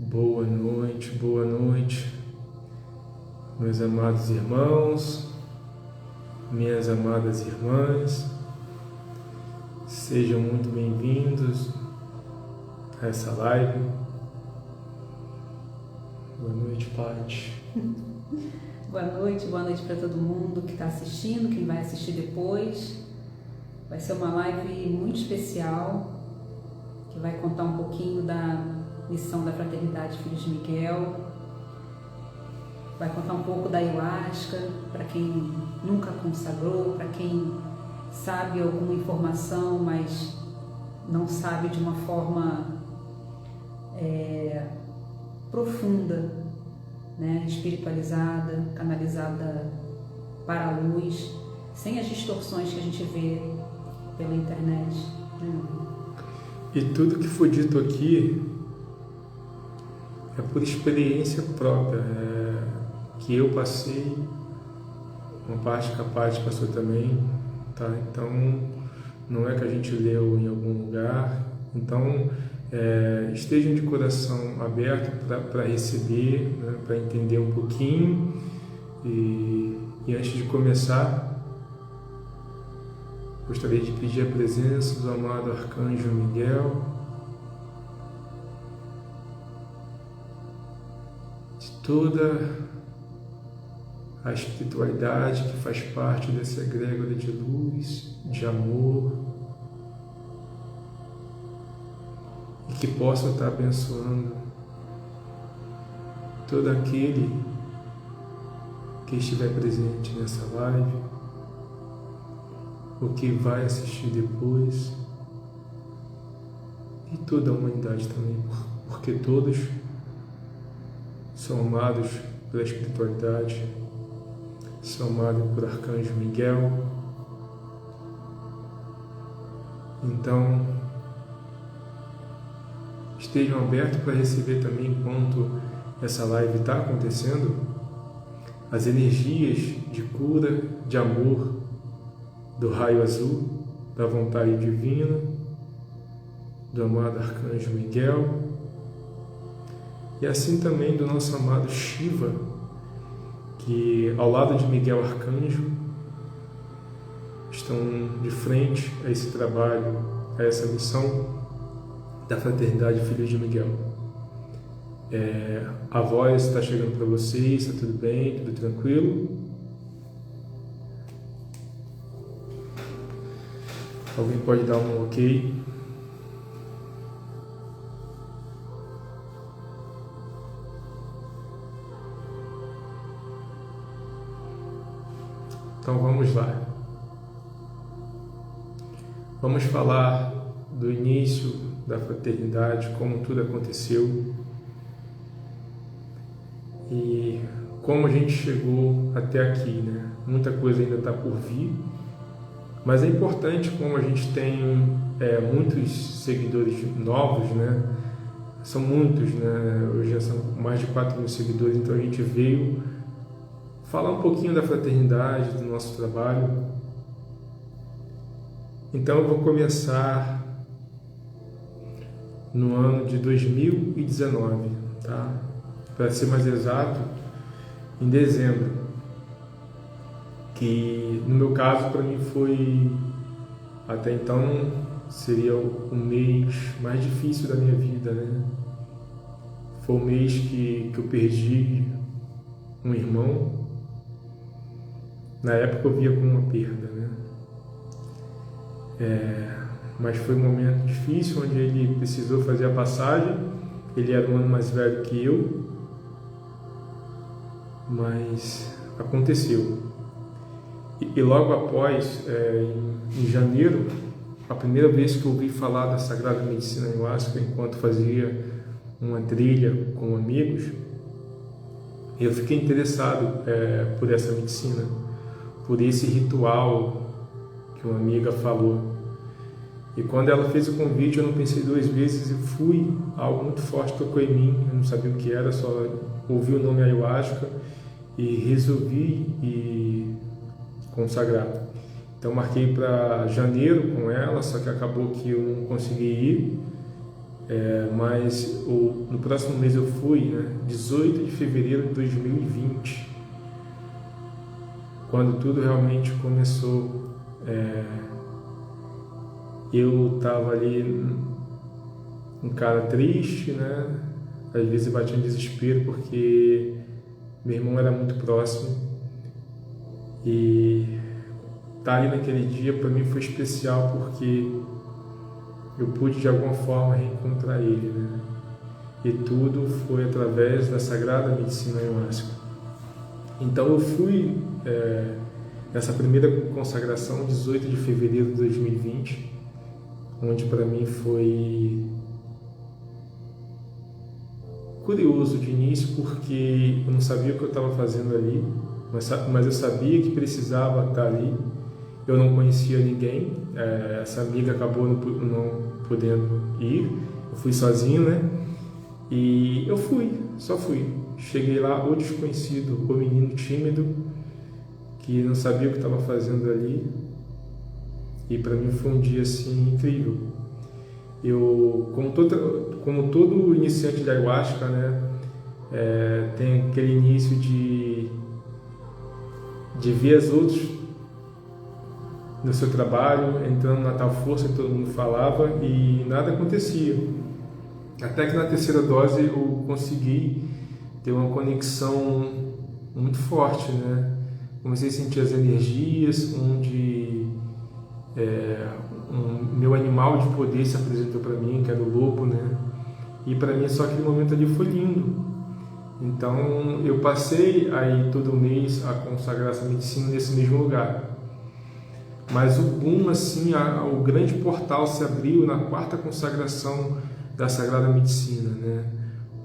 boa noite, meus amados irmãos, minhas amadas irmãs, sejam muito bem-vindos a essa live. Boa noite, Paty. Boa noite para todo mundo que está assistindo, quem vai assistir depois. Vai ser uma live muito especial, que vai contar um pouquinho da missão da Fraternidade Filhos de Miguel, vai contar um pouco da Ayahuasca, para quem nunca consagrou, para quem sabe alguma informação, mas não sabe de uma forma profunda, né? Espiritualizada, canalizada para a luz, sem as distorções que a gente vê pela internet, né? E tudo que foi dito aqui é por experiência própria, que eu passei, uma parte que a Paty passou também, tá? Então, não é que a gente leu em algum lugar. Então, estejam de coração aberto para receber, né, para entender um pouquinho. E antes de começar, gostaria de pedir a presença do amado Arcanjo Miguel, de toda a espiritualidade que faz parte dessa egrégora de luz, de amor, e que possa estar abençoando todo aquele que estiver presente nessa live, o que vai assistir depois, e toda a humanidade também, porque todos são amados pela espiritualidade, são amados por Arcanjo Miguel. Então, estejam abertos para receber também, enquanto essa live está acontecendo, as energias de cura, de amor, do raio azul, da vontade divina, do amado Arcanjo Miguel, e assim também do nosso amado Shiva, que ao lado de Miguel Arcanjo estão de frente a esse trabalho, a essa missão da Fraternidade Filhos de Miguel. A voz está chegando para vocês, está tudo bem, tudo tranquilo? Alguém pode dar um ok? Então vamos lá. Vamos falar do início da fraternidade, como tudo aconteceu e como a gente chegou até aqui, né? Muita coisa ainda está por vir, mas é importante, como a gente tem muitos seguidores novos, né? São muitos, né? Hoje já são mais de 4.000 seguidores, então a gente veio falar um pouquinho da fraternidade, do nosso trabalho. Então eu vou começar no ano de 2019, tá? Para ser mais exato, em dezembro, que no meu caso para mim foi, até então, seria o mês mais difícil da minha vida, né? Foi o mês que eu perdi um irmão. Na época eu via como uma perda, né? Mas foi um momento difícil, onde ele precisou fazer a passagem. Ele era um ano mais velho que eu, mas aconteceu. E logo após, em janeiro, a primeira vez que eu ouvi falar da Sagrada Medicina Ayahuasca, enquanto fazia uma trilha com amigos, eu fiquei interessado por essa medicina, por esse ritual que uma amiga falou. E quando ela fez o convite, eu não pensei duas vezes e fui. Algo muito forte tocou em mim, eu não sabia o que era, só ouvi o nome Ayahuasca e resolvi consagrar. Então marquei para janeiro com ela, só que acabou que eu não consegui ir. mas no próximo mês eu fui, né, 18 de fevereiro de 2020, quando tudo realmente começou. Eu estava ali, um cara triste, né? Às vezes eu batia em desespero porque meu irmão era muito próximo, e estar ali naquele dia para mim foi especial porque eu pude de alguma forma reencontrar ele, né? E tudo foi através da Sagrada Medicina Ayahuasca. Então eu fui nessa primeira consagração, 18 de fevereiro de 2020, onde para mim foi curioso de início, porque eu não sabia o que eu estava fazendo ali, mas eu sabia que precisava estar ali. Eu não conhecia ninguém, essa amiga acabou não podendo ir, eu fui sozinho, né? E eu só fui. Cheguei lá, o desconhecido, o menino tímido, que não sabia o que estava fazendo ali, e para mim foi um dia assim incrível. Eu, como todo iniciante de Ayahuasca, né, tem aquele início de ver os outros no seu trabalho, entrando na tal força que todo mundo falava, e nada acontecia. Até que na terceira dose eu consegui ter uma conexão muito forte, né? Comecei a sentir as energias, onde meu animal de poder se apresentou para mim, que era o lobo, né? E para mim só aquele momento ali foi lindo. Então eu passei aí todo mês a consagrar essa medicina nesse mesmo lugar. Mas o boom, assim, o grande portal se abriu na quarta consagração da Sagrada Medicina, né?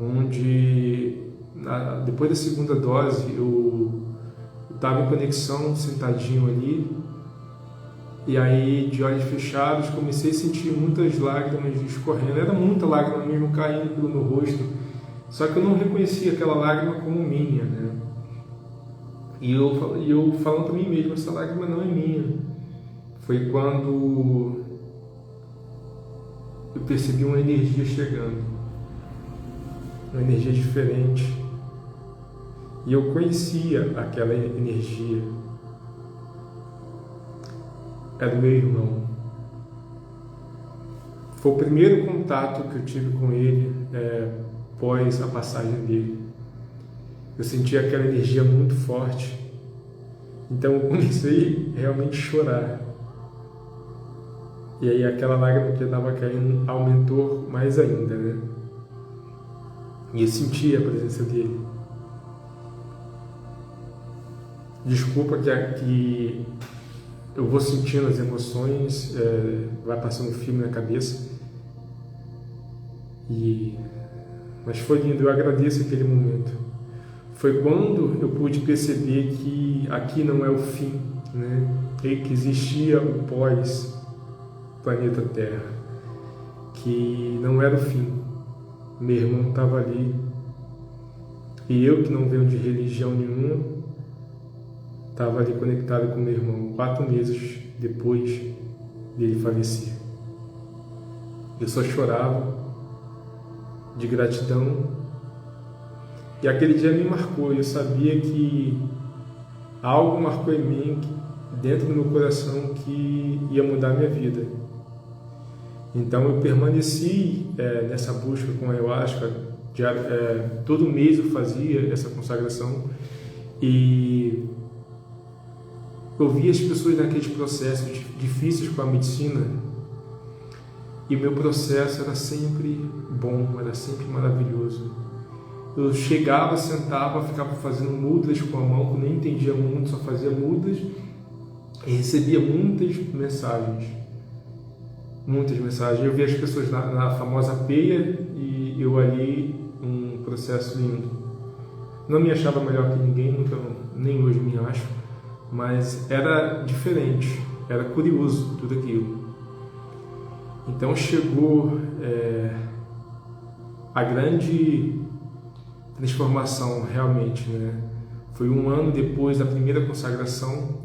Onde depois da segunda dose eu estava em conexão, sentadinho ali, e aí de olhos fechados comecei a sentir muitas lágrimas escorrendo. Era muita lágrima mesmo caindo pelo meu rosto, só que eu não reconhecia aquela lágrima como minha, né? E eu falando para mim mesmo, essa lágrima não é minha. Foi quando eu percebi uma energia chegando, uma energia diferente, e eu conhecia aquela energia. Era o meu irmão. Foi o primeiro contato que eu tive com ele após a passagem dele. Eu senti aquela energia muito forte, então eu comecei realmente a chorar. E aí aquela lágrima que estava caindo aumentou mais ainda, né? E eu senti a presença dele. Desculpa que eu vou sentindo as emoções, vai passando um filme na cabeça. Mas foi lindo, eu agradeço aquele momento. Foi quando eu pude perceber que aqui não é o fim, né? E que existia o pós-planeta Terra, que não era o fim. Meu irmão estava ali, e eu, que não venho de religião nenhuma, estava ali conectado com meu irmão 4 meses depois dele falecer. Eu só chorava de gratidão, e aquele dia me marcou. Eu sabia que algo marcou em mim, dentro do meu coração, que ia mudar a minha vida. Então eu permaneci nessa busca com a Ayahuasca. Todo mês eu fazia essa consagração, e eu via as pessoas naqueles processos difíceis com a medicina, e o meu processo era sempre bom, era sempre maravilhoso. Eu chegava, sentava, ficava fazendo mudras com a mão, que eu nem entendia muito, só fazia mudras, e recebia muitas mensagens. Eu via as pessoas na famosa peia, e eu ali, um processo lindo. Não me achava melhor que ninguém, nunca, nem hoje me acho, mas era diferente, era curioso tudo aquilo. Então chegou a grande transformação realmente, né? Foi um ano depois da primeira consagração,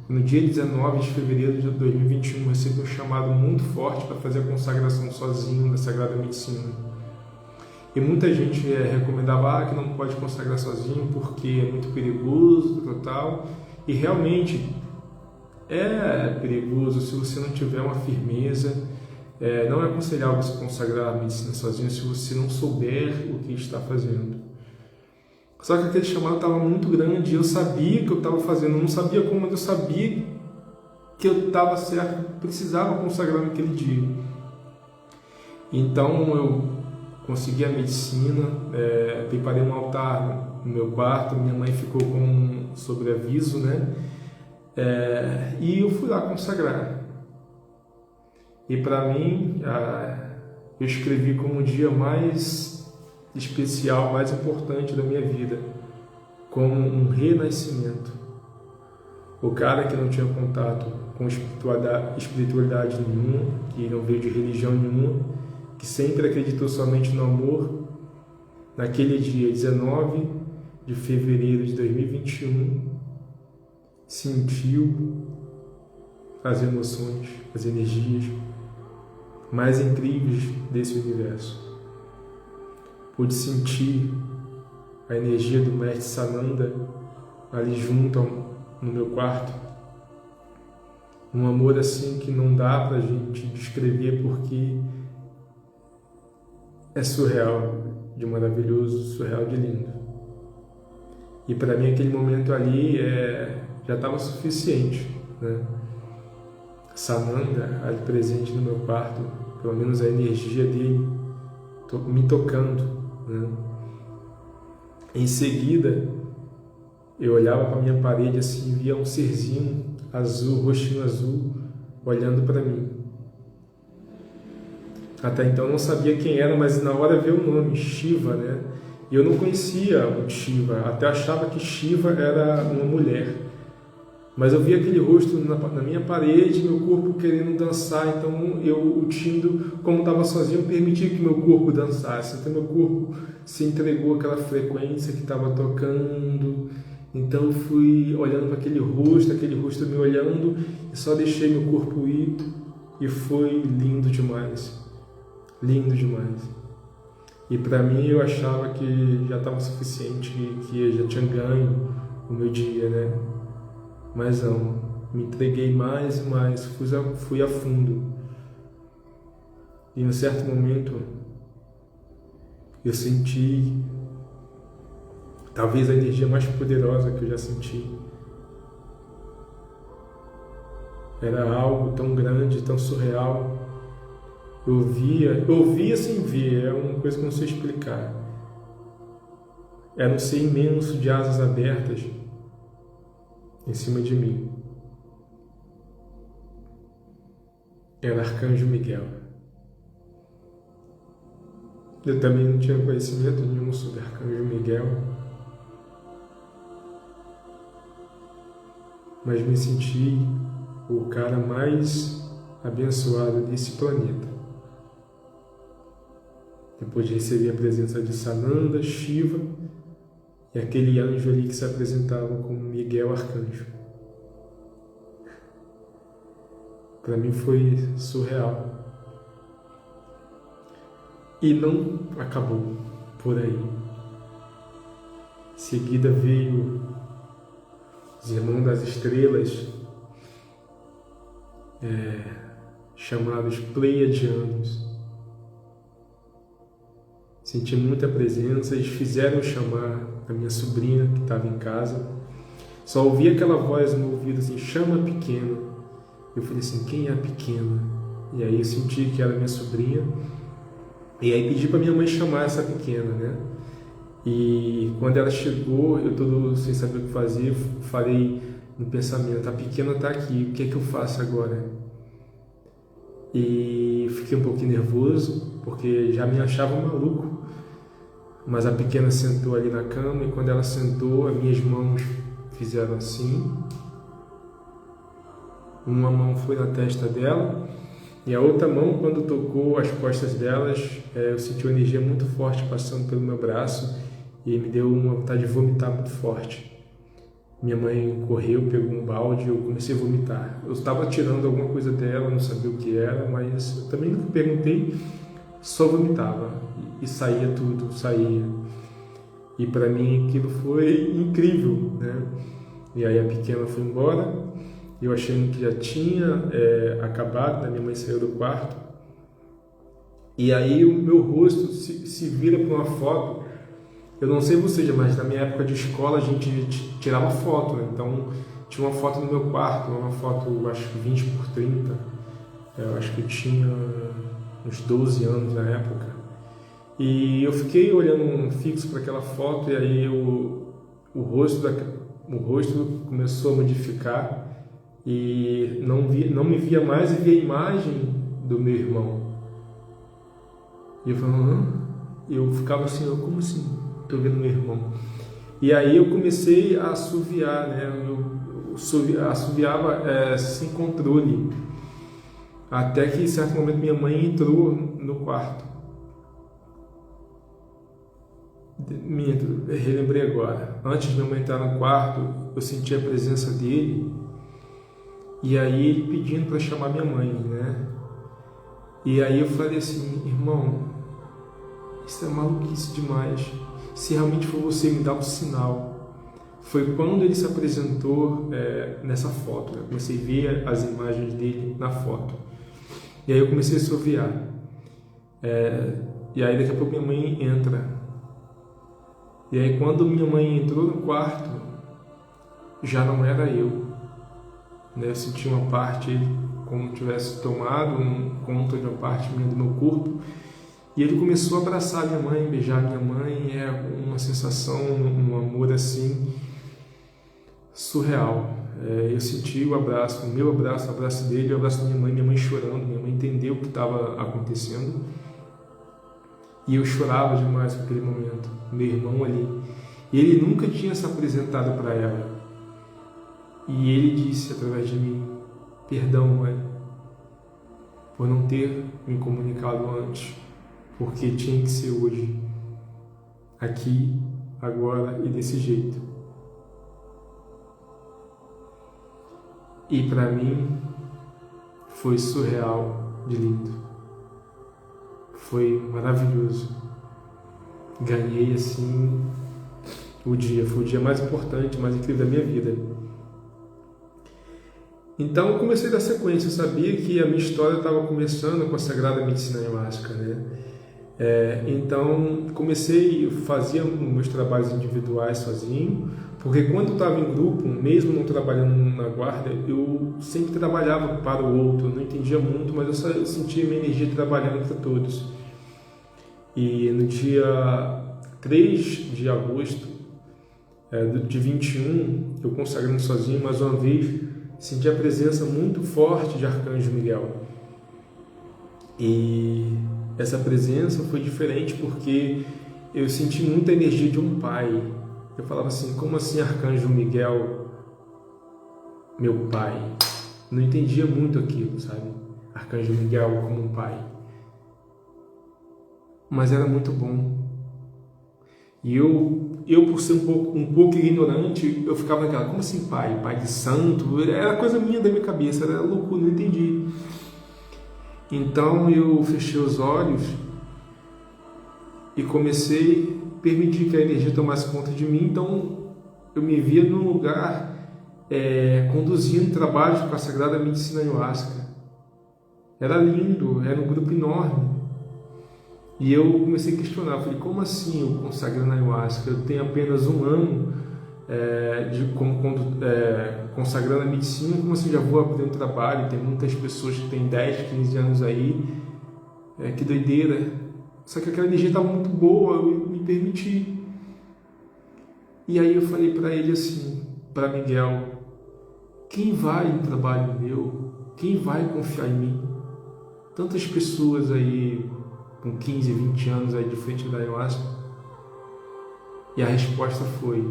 No dia 19 de fevereiro de 2021, eu recebi um chamado muito forte para fazer a consagração sozinho da Sagrada Medicina. E muita gente recomendava que não pode consagrar sozinho porque é muito perigoso, tal. E realmente é perigoso se você não tiver uma firmeza. Não é aconselhável você consagrar a medicina sozinho se você não souber o que está fazendo. Só que aquele chamado estava muito grande e eu sabia o que eu estava fazendo, eu não sabia como, mas eu sabia que eu estava certo, que precisava consagrar naquele dia. Então eu consegui a medicina, preparei um altar no meu quarto, minha mãe ficou com um sobreaviso, né? E eu fui lá consagrar. E para mim, eu escrevi como o dia mais especial, mais importante da minha vida, como um renascimento. O cara que não tinha contato com espiritualidade nenhuma, que não veio de religião nenhuma, que sempre acreditou somente no amor, naquele dia 19 de fevereiro de 2021, sentiu as emoções, as energias mais incríveis desse universo. Pude sentir a energia do Mestre Sananda ali junto no meu quarto. Um amor assim que não dá pra gente descrever porque é surreal de maravilhoso, surreal de lindo. E para mim aquele momento ali já estava suficiente, né? Sananda ali presente no meu quarto, pelo menos a energia dele me tocando, né? Em seguida, eu olhava para a minha parede assim, via um serzinho azul, rostinho azul, olhando para mim. Até então eu não sabia quem era, mas na hora veio o nome, Shiva, né? E eu não conhecia o Shiva, até achava que Shiva era uma mulher. Mas eu via aquele rosto na minha parede, meu corpo querendo dançar, então o Tindo, como estava sozinho, eu permitia que meu corpo dançasse. Então meu corpo se entregou àquela frequência que estava tocando. Então eu fui olhando para aquele rosto me olhando, e só deixei meu corpo ir, e foi lindo demais. Lindo demais. E para mim eu achava que já estava suficiente, que eu já tinha ganho o meu dia, né? Mas não, me entreguei mais e mais, fui a fundo. E em um certo momento eu senti talvez a energia mais poderosa que eu já senti. Era algo tão grande, tão surreal. Eu via sem ver, é uma coisa que eu não sei explicar. Era um ser imenso de asas abertas em cima de mim. Era Arcanjo Miguel. Eu também não tinha conhecimento nenhum sobre Arcanjo Miguel, mas me senti o cara mais abençoado desse planeta. Depois de receber a presença de Sananda, Shiva e aquele anjo ali que se apresentava como Miguel Arcanjo. Para mim foi surreal. E não acabou por aí. Em seguida veio os Irmãos das Estrelas, chamados Pleiadianos. Senti muita presença, eles fizeram chamar a minha sobrinha que estava em casa. Só ouvi aquela voz no ouvido assim, chama a pequena. Eu falei assim, quem é a pequena? E aí eu senti que era minha sobrinha. E aí pedi para minha mãe chamar essa pequena, né? E quando ela chegou, eu todo sem saber o que fazer, falei no pensamento, a pequena está aqui, o que é que eu faço agora? E fiquei um pouquinho nervoso, porque já me achava maluco. Mas a pequena sentou ali na cama e quando ela sentou, as minhas mãos fizeram assim. Uma mão foi na testa dela e a outra mão, quando tocou as costas delas, eu senti uma energia muito forte passando pelo meu braço e me deu uma vontade de vomitar muito forte. Minha mãe correu, pegou um balde e eu comecei a vomitar. Eu estava tirando alguma coisa dela, não sabia o que era, mas eu também nunca perguntei, só vomitava. E saía tudo, saía. E para mim aquilo foi incrível, né? E aí a pequena foi embora, eu achando que já tinha acabado, né? Minha mãe saiu do quarto. E aí o meu rosto se vira para uma foto. Eu não sei você, mas na minha época de escola a gente tirava foto, né? Então tinha uma foto no meu quarto, uma foto acho que 20 por 30. Eu acho que eu tinha uns 12 anos na época. E eu fiquei olhando fixo para aquela foto e aí o rosto começou a modificar e não me via mais e via a imagem do meu irmão. E eu falava, eu ficava assim, como assim? Estou vendo meu irmão. E aí eu comecei a assoviar, né? Eu assoviava sem controle. Até que em certo momento minha mãe entrou no quarto. Relembrei agora. Antes de minha mãe entrar no quarto, eu senti a presença dele. E aí ele pedindo para chamar minha mãe, né? E aí eu falei assim, irmão, isso é maluquice demais. Se realmente for você, me dá um sinal. Foi quando ele se apresentou nessa foto. Eu comecei a ver as imagens dele na foto. E aí eu comecei a assoviar. E aí daqui a pouco minha mãe entra. E aí quando minha mãe entrou no quarto, já não era eu. Né? Eu senti uma parte, como tivesse tomado conta de uma parte minha do meu corpo. E ele começou a abraçar minha mãe, beijar minha mãe. Uma sensação, um amor assim, surreal. Eu senti o abraço, o meu abraço, o abraço dele, o abraço da minha mãe chorando. Minha mãe entendeu o que estava acontecendo. E eu chorava demais naquele momento, meu irmão ali. E ele nunca tinha se apresentado para ela. E ele disse através de mim, perdão, mãe, por não ter me comunicado antes, porque tinha que ser hoje, aqui, agora e desse jeito. E para mim foi surreal de lindo. Foi maravilhoso. Ganhei assim o dia. Foi o dia mais importante, mais incrível da minha vida. Então eu comecei a dar sequência. Eu sabia que a minha história estava começando com a Sagrada Medicina Ayahuasca, né? Então comecei, fazia meus trabalhos individuais sozinho, porque quando eu estava em grupo, mesmo não trabalhando na guarda, eu sempre trabalhava para o outro. Eu não entendia muito, mas eu sentia minha energia trabalhando para todos. E no dia 3 de agosto de 21, eu consagrando sozinho, mais uma vez, senti a presença muito forte de Arcanjo Miguel. E essa presença foi diferente porque eu senti muita energia de um pai. Eu falava assim, como assim Arcanjo Miguel, meu pai? Não entendia muito aquilo, sabe? Arcanjo Miguel como um pai. Mas era muito bom. E eu por ser um pouco ignorante, eu ficava naquela, como assim pai? Pai de santo? Era coisa minha da minha cabeça, era loucura, não entendi. Então eu fechei os olhos e comecei a permitir que a energia tomasse conta de mim. Então eu me via num lugar conduzindo trabalhos com a Sagrada Medicina Ayahuasca. Era lindo, era um grupo enorme. E eu comecei a questionar, falei, como assim eu consagrando a Ayahuasca? Eu tenho apenas um ano consagrando a medicina, como assim já vou abrir um trabalho? Tem muitas pessoas que têm 10, 15 anos aí, que doideira. Só que aquela energia estava muito boa, eu me permiti. E aí eu falei para ele assim, para Miguel, quem vai no trabalho meu? Quem vai confiar em mim? Tantas pessoas aí com 15, 20 anos aí de frente da Ayahuasca. E a resposta foi,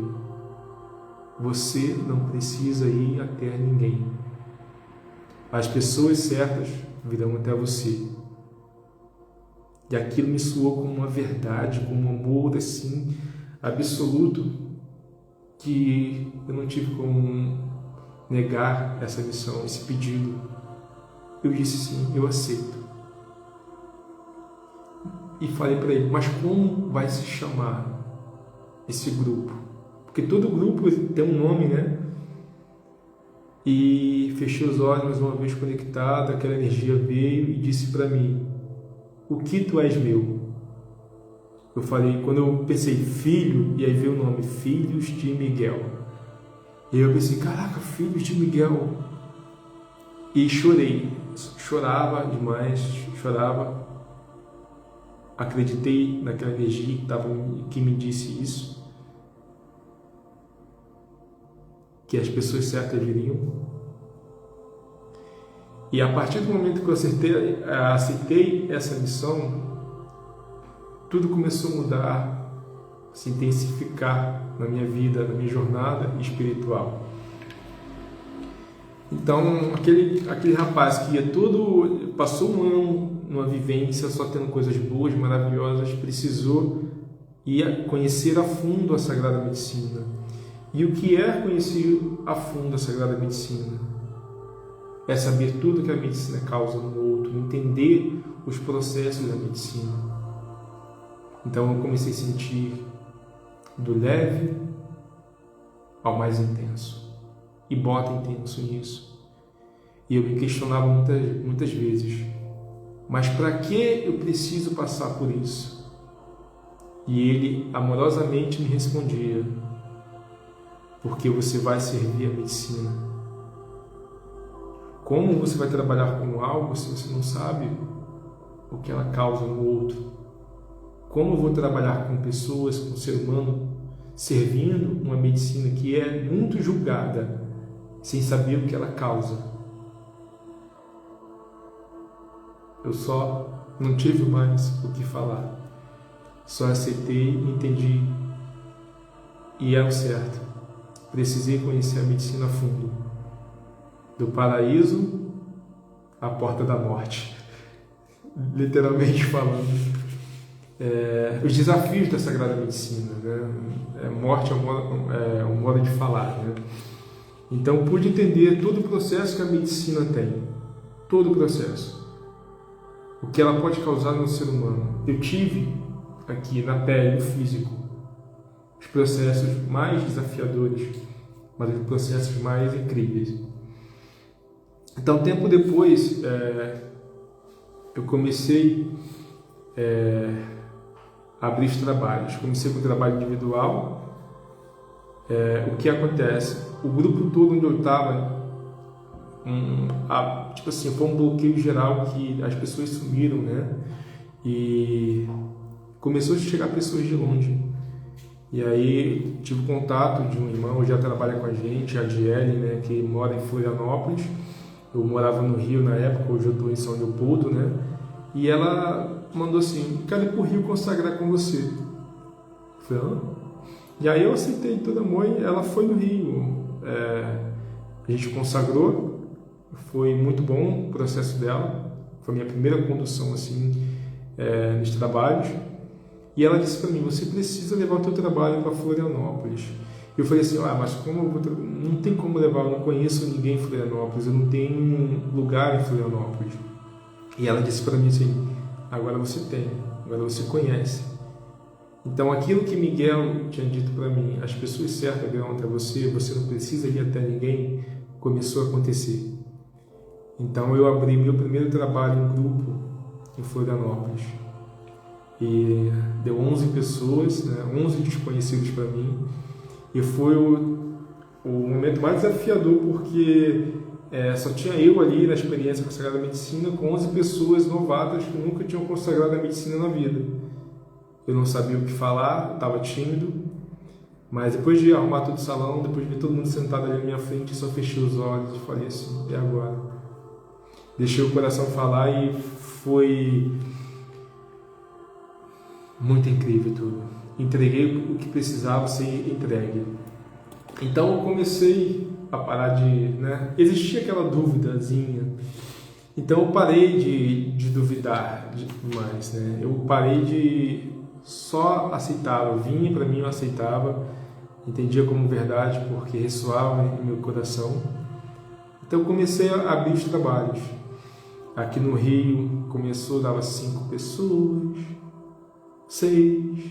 você não precisa ir até ninguém. As pessoas certas virão até você. E aquilo me soou como uma verdade, como um amor assim, absoluto, que eu não tive como negar essa missão, esse pedido. Eu disse sim, eu aceito. E falei para ele, mas como vai se chamar esse grupo? Porque todo grupo tem um nome, né? E fechei os olhos, mais uma vez conectado, aquela energia veio e disse para mim, o que tu és meu? Eu falei, quando eu pensei filho, e aí veio o nome, Filhos de Miguel. E eu pensei, caraca, Filhos de Miguel. E chorei, chorava demais, chorava. Acreditei naquela energia que me disse isso, que as pessoas certas viriam. E a partir do momento que eu aceitei essa missão, tudo começou a mudar, se intensificar na minha vida, na minha jornada espiritual. Então, aquele rapaz que passou um ano numa vivência só tendo coisas boas, maravilhosas, precisou ir conhecer a fundo a Sagrada Medicina. E o que é conhecer a fundo a Sagrada Medicina? É saber tudo que a medicina causa no outro, entender os processos da medicina. Então eu comecei a sentir do leve ao mais intenso. E bota intenso nisso. E eu me questionava muitas vezes, mas para que eu preciso passar por isso? E ele amorosamente me respondia, porque você vai servir a medicina. Como você vai trabalhar com algo se você não sabe o que ela causa no outro? Como eu vou trabalhar com pessoas, com o ser humano, servindo uma medicina que é muito julgada, sem saber o que ela causa? Eu só não tive mais o que falar. Só aceitei, entendi. E é o certo. Precisei conhecer a medicina a fundo. Do paraíso à porta da morte. Literalmente falando. Os desafios da Sagrada Medicina, né? Morte é um modo de falar, né? Então pude entender todo o processo que a medicina tem, todo o processo, o que ela pode causar no ser humano. Eu tive aqui na pele, no físico, os processos mais desafiadores, mas os processos mais incríveis. Então, tempo depois, eu comecei a abrir os trabalhos. Comecei com o trabalho individual. O que acontece? O grupo todo onde eu estava, foi um bloqueio geral que as pessoas sumiram, né? E começou a chegar pessoas de longe. E aí tive contato de um irmão que já trabalha com a gente, a Adiele, né? Que mora em Florianópolis. Eu morava no Rio na época, hoje eu estou em São Leopoldo, né? E ela mandou assim, quero ir para o Rio consagrar com você. Eu falei, E aí eu aceitei todo amor e ela foi no Rio. A gente consagrou, foi muito bom o processo dela, foi a minha primeira condução assim, nos trabalhos. E ela disse para mim, você precisa levar o teu trabalho para Florianópolis. Eu falei assim, mas como eu não tem como levar, eu não conheço ninguém em Florianópolis, eu não tenho lugar em Florianópolis. E ela disse para mim assim, agora você tem, agora você conhece. Então aquilo que Miguel tinha dito para mim, as pessoas certas virão até você, você não precisa ir até ninguém, começou a acontecer. Então eu abri meu primeiro trabalho em grupo em Florianópolis. E deu 11 pessoas, né, 11 desconhecidos para mim. E foi o momento mais desafiador, porque só tinha eu ali na experiência com a Sagrada Medicina, com 11 pessoas novatas que nunca tinham consagrado a medicina na vida. Eu não sabia o que falar, estava tímido, mas depois de arrumar todo o salão, depois de ver todo mundo sentado ali na minha frente, eu só fechei os olhos e falei assim, e agora? Deixei o coração falar e foi muito incrível tudo. Entreguei o que precisava ser entregue. Então eu comecei a parar de... existia aquela duvidazinha. Então eu parei de duvidar mais. Eu parei de só aceitar. Eu vinha para mim, eu aceitava. entendia como verdade porque ressoava em meu coração. Então eu comecei a abrir os trabalhos. Aqui no Rio começou, dava 5 pessoas, 6.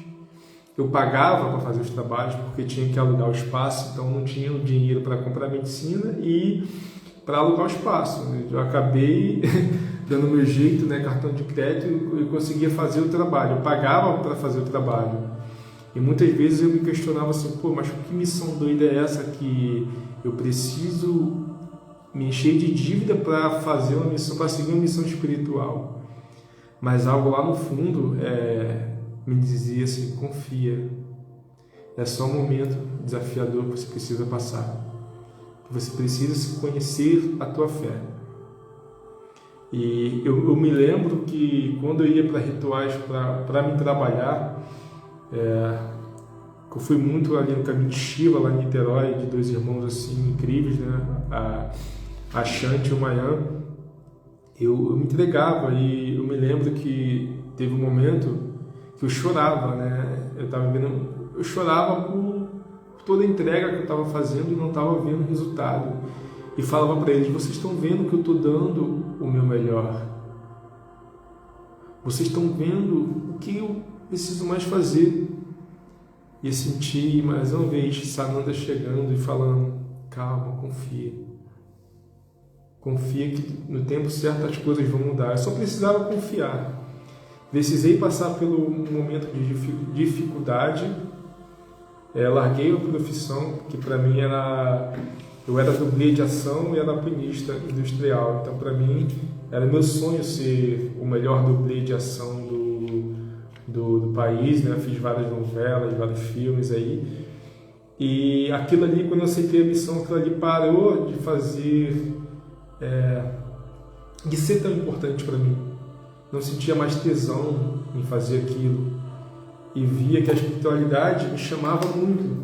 Eu pagava para fazer os trabalhos porque tinha que alugar o espaço, então não tinha o dinheiro para comprar medicina e para alugar o espaço. Eu acabei dando meu jeito, né, cartão de crédito, e conseguia fazer o trabalho. Eu pagava para fazer o trabalho. E muitas vezes eu me questionava assim, mas que missão doida é essa que eu preciso me encher de dívida para fazer uma missão, para seguir uma missão espiritual? Mas algo lá no fundo me dizia assim, confia. É só um momento desafiador que você precisa passar. Você precisa se conhecer a tua fé. E eu me lembro que quando eu ia para rituais para me trabalhar, eu fui muito ali no caminho de Shiva, lá em Niterói, de 2 irmãos assim incríveis, né? A Shanti e o Mayan. Eu me entregava e eu me lembro que teve um momento que eu chorava, né? Eu chorava por toda a entrega que eu estava fazendo e não estava vendo resultado. E falava para eles, vocês estão vendo que eu estou dando o meu melhor. Vocês estão vendo o que eu preciso mais fazer. E eu senti mais uma vez Sananda chegando e falando, calma, confia. Confia que no tempo certo as coisas vão mudar. Eu só precisava confiar. Precisei passar pelo momento de dificuldade. Larguei a profissão, que para mim eu era dublê de ação e era alpinista industrial. Então, para mim, era meu sonho ser o melhor dublê de ação do país, né? Fiz várias novelas, vários filmes aí. E aquilo ali, quando eu aceitei a missão, aquilo ali parou de fazer, de ser tão importante para mim. Não sentia mais tesão em fazer aquilo. E via que a espiritualidade me chamava muito.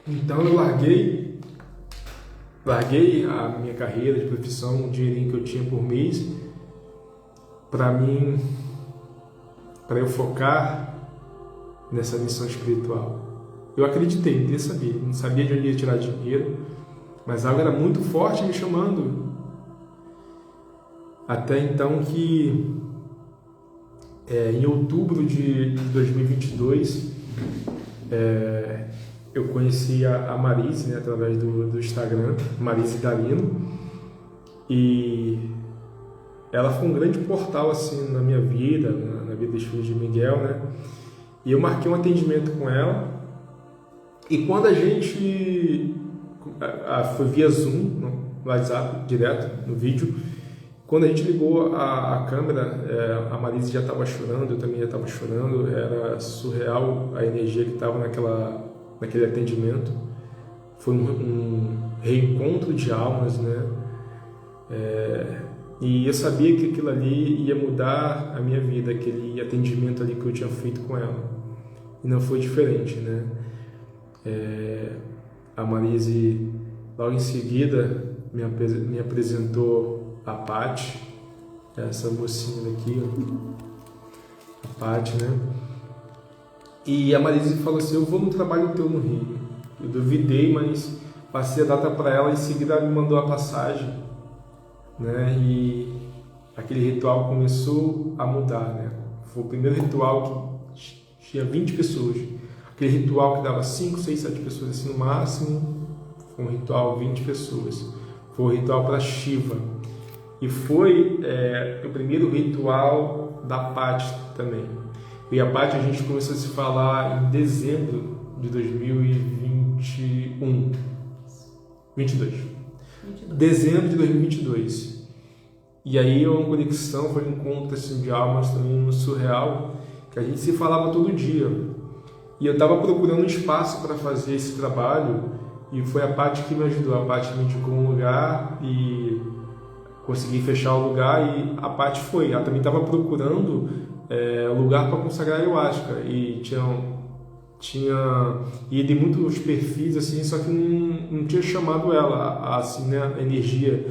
Então eu larguei a minha carreira de profissão, o dinheirinho que eu tinha por mês, para eu focar nessa missão espiritual. Eu acreditei, não sabia de onde ia tirar dinheiro, mas algo era muito forte me chamando. Até então que em outubro de 2022 eu conheci a Marise, né, através do Instagram, Marise Galino, e ela foi um grande portal assim na minha vida, na vida dos filhos de Miguel, né? E eu marquei um atendimento com ela, e quando a gente foi via Zoom, no WhatsApp, direto, no vídeo, quando a gente ligou a câmera, a Marise já estava chorando, eu também já estava chorando, era surreal a energia que estava naquele atendimento. Foi um reencontro de almas, né? E eu sabia que aquilo ali ia mudar a minha vida, aquele atendimento ali que eu tinha feito com ela. E não foi diferente, né? A Marise, logo em seguida, me apresentou a Paty, essa mocinha daqui, ó, a Paty, né? E a Marise falou assim, eu vou no trabalho teu no Rio. Eu duvidei, mas passei a data para ela e em seguida ela me mandou a passagem, né? E aquele ritual começou a mudar, né? Foi o primeiro ritual que tinha 20 pessoas. Aquele ritual que dava 5, 6, 7 pessoas assim no máximo, foi um ritual 20 pessoas. Foi o ritual para Shiva. E foi o primeiro ritual da Paty também. E a Paty a gente começou a se falar em dezembro de 2022. Dezembro de 2022. E aí uma conexão, foi um encontro assim, de almas também no surreal, que a gente se falava todo dia. E eu estava procurando um espaço para fazer esse trabalho, e foi a Paty que me ajudou. A Paty me indicou um lugar e consegui fechar o lugar, e a Paty foi. Ela também estava procurando lugar para consagrar a ayahuasca, e tinha ido em muitos perfis assim, só que não tinha chamado ela, assim, né, a energia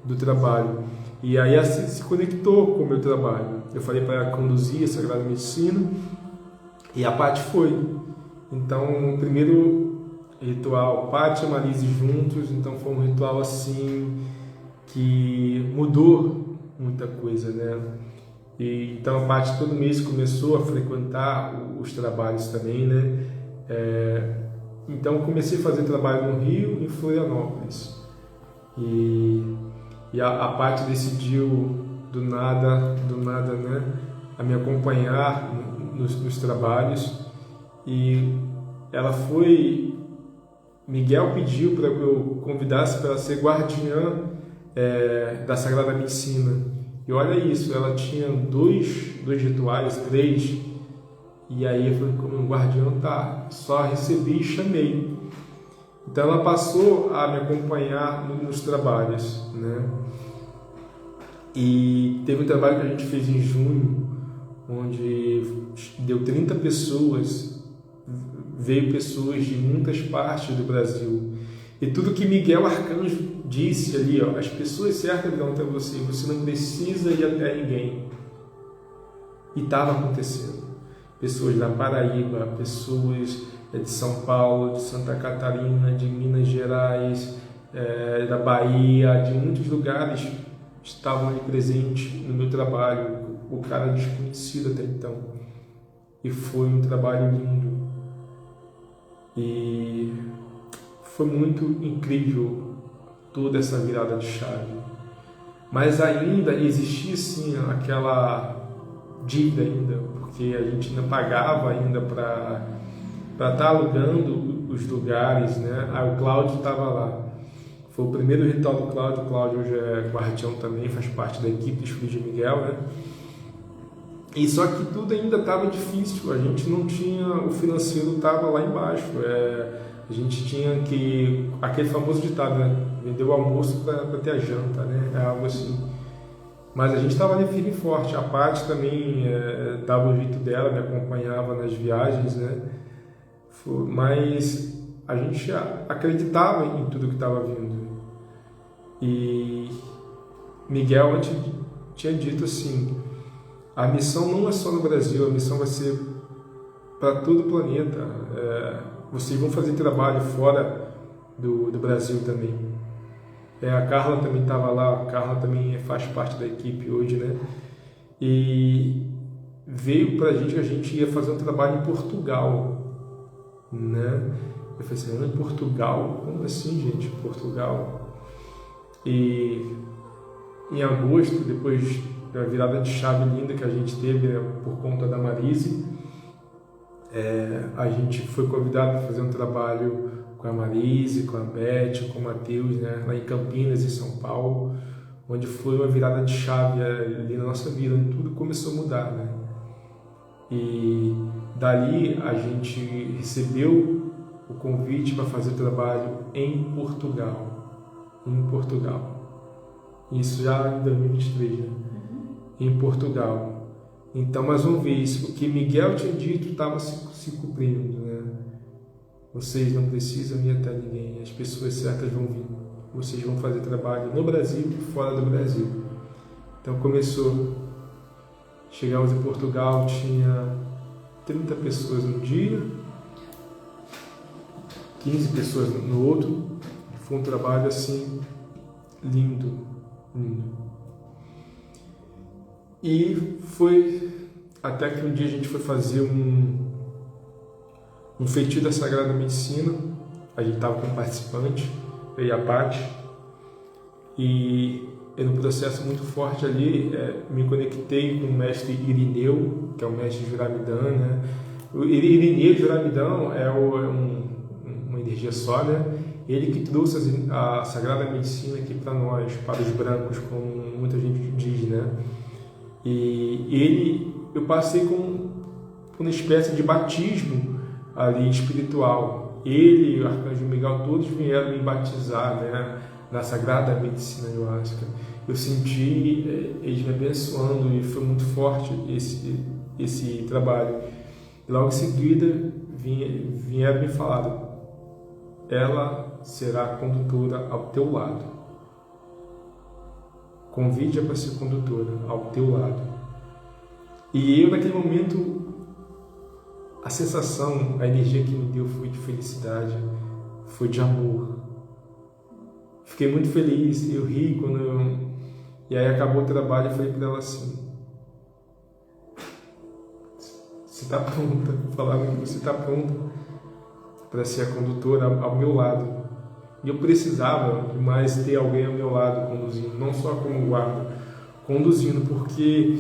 do trabalho. E aí ela se conectou com o meu trabalho. Eu falei para ela conduzir a Sagrada Medicina, E a Paty foi. Então, o primeiro ritual, Paty e Marise juntos, então foi um ritual assim que mudou muita coisa, né? E, então a Paty todo mês começou a frequentar os trabalhos também, né? Então comecei a fazer trabalho no Rio e em Florianópolis. E a Paty decidiu do nada, né, a me acompanhar nos trabalhos. E ela foi... Miguel pediu para que eu convidasse para ela ser guardiã da Sagrada Medicina. E olha isso, ela tinha dois rituais, 3, e aí eu falei, como guardião, tá, só recebi e chamei. Então ela passou a me acompanhar nos trabalhos, né? E teve um trabalho que a gente fez em junho, onde deu 30 pessoas, veio pessoas de muitas partes do Brasil. E tudo que Miguel Arcanjo disse ali, ó, as pessoas certas virão até você, você não precisa ir até ninguém. E estava acontecendo. Pessoas da Paraíba, pessoas de São Paulo, de Santa Catarina, de Minas Gerais, da Bahia, de muitos lugares estavam ali presentes no meu trabalho, o cara desconhecido até então. E foi um trabalho lindo. E foi muito incrível toda essa virada de chave. Mas ainda existia sim aquela dívida ainda, porque a gente ainda pagava ainda para estar alugando os lugares, né? Aí o Cláudio estava lá. Foi o primeiro ritual do Cláudio. O Cláudio hoje é guardião também, faz parte da equipe dos Filhos de Miguel, né? E só que tudo ainda estava difícil, a gente não tinha, o financeiro estava lá embaixo. A gente tinha que, aquele famoso ditado, né? Vender o almoço para ter a janta, né? É algo assim. Mas a gente estava ali firme e forte. A Paty também dava o jeito dela, me acompanhava nas viagens, né? Mas a gente acreditava em tudo que estava vindo. E Miguel antes tinha dito assim, a missão não é só no Brasil, a missão vai ser para todo o planeta. Vocês vão fazer trabalho fora do Brasil também. A Carla também estava lá, a Carla também faz parte da equipe hoje, né? E veio para a gente que a gente ia fazer um trabalho em Portugal, né? Eu falei assim, em Portugal? Como assim, gente? Portugal? E em agosto, depois da virada de chave linda que a gente teve, né, por conta da Marise, a gente foi convidado para fazer um trabalho com a Marise, com a Beth, com o Matheus, né, lá em Campinas, em São Paulo, onde foi uma virada de chave ali na nossa vida, onde tudo começou a mudar, né? E dali a gente recebeu o convite para fazer trabalho em Portugal. Isso já em 2023, né? Em Portugal. Então, mais uma vez, o que Miguel tinha dito estava se cumprindo, né? Vocês não precisam ir até ninguém, as pessoas certas vão vir. Vocês vão fazer trabalho no Brasil e fora do Brasil. Então começou. Chegamos em Portugal, tinha 30 pessoas no dia, 15 pessoas no outro. Foi um trabalho assim, lindo, lindo. E foi até que um dia a gente foi fazer um feitio da Sagrada Medicina. A gente estava com um participante, eu e a Paty, e no processo muito forte ali, me conectei com o mestre Irineu, que é o mestre Juramidã, né? O Irineu Juramidã é uma energia só, né? Ele que trouxe a Sagrada Medicina aqui para nós, para os brancos, como muita gente diz, né? E eu passei com uma espécie de batismo ali espiritual. Ele e o Arcanjo Miguel todos vieram me batizar, né, na Sagrada Medicina Ayahuasca. Eu senti eles me abençoando e foi muito forte esse trabalho. E logo em seguida vieram me falar, ela será condutora ao teu lado. Convide-a para ser condutora ao teu lado. E eu naquele momento a sensação, a energia que me deu foi de felicidade, foi de amor. Fiquei muito feliz, eu ri quando E aí acabou o trabalho e falei para ela assim: você está pronta? Falava que você está pronta para ser a condutora ao meu lado. E eu precisava mais ter alguém ao meu lado conduzindo, não só como guarda, conduzindo, porque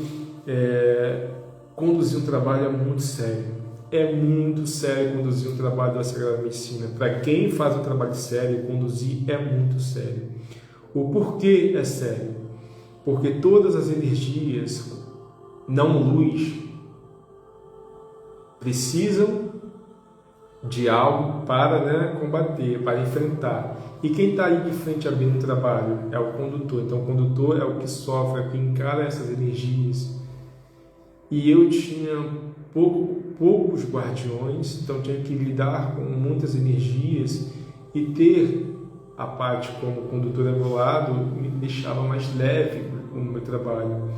conduzir um trabalho é muito sério. É muito sério conduzir um trabalho da Sagrada Medicina. Para quem faz um trabalho sério, conduzir é muito sério. O porquê é sério? Porque todas as energias, não luz, precisam de algo para combater, para enfrentar. E quem está ali de frente abrindo o trabalho é o condutor. Então o condutor é o que sofre, é o que encara essas energias. E eu tinha poucos guardiões, então tinha que lidar com muitas energias, e ter a parte como condutor ao meu lado me deixava mais leve no meu trabalho.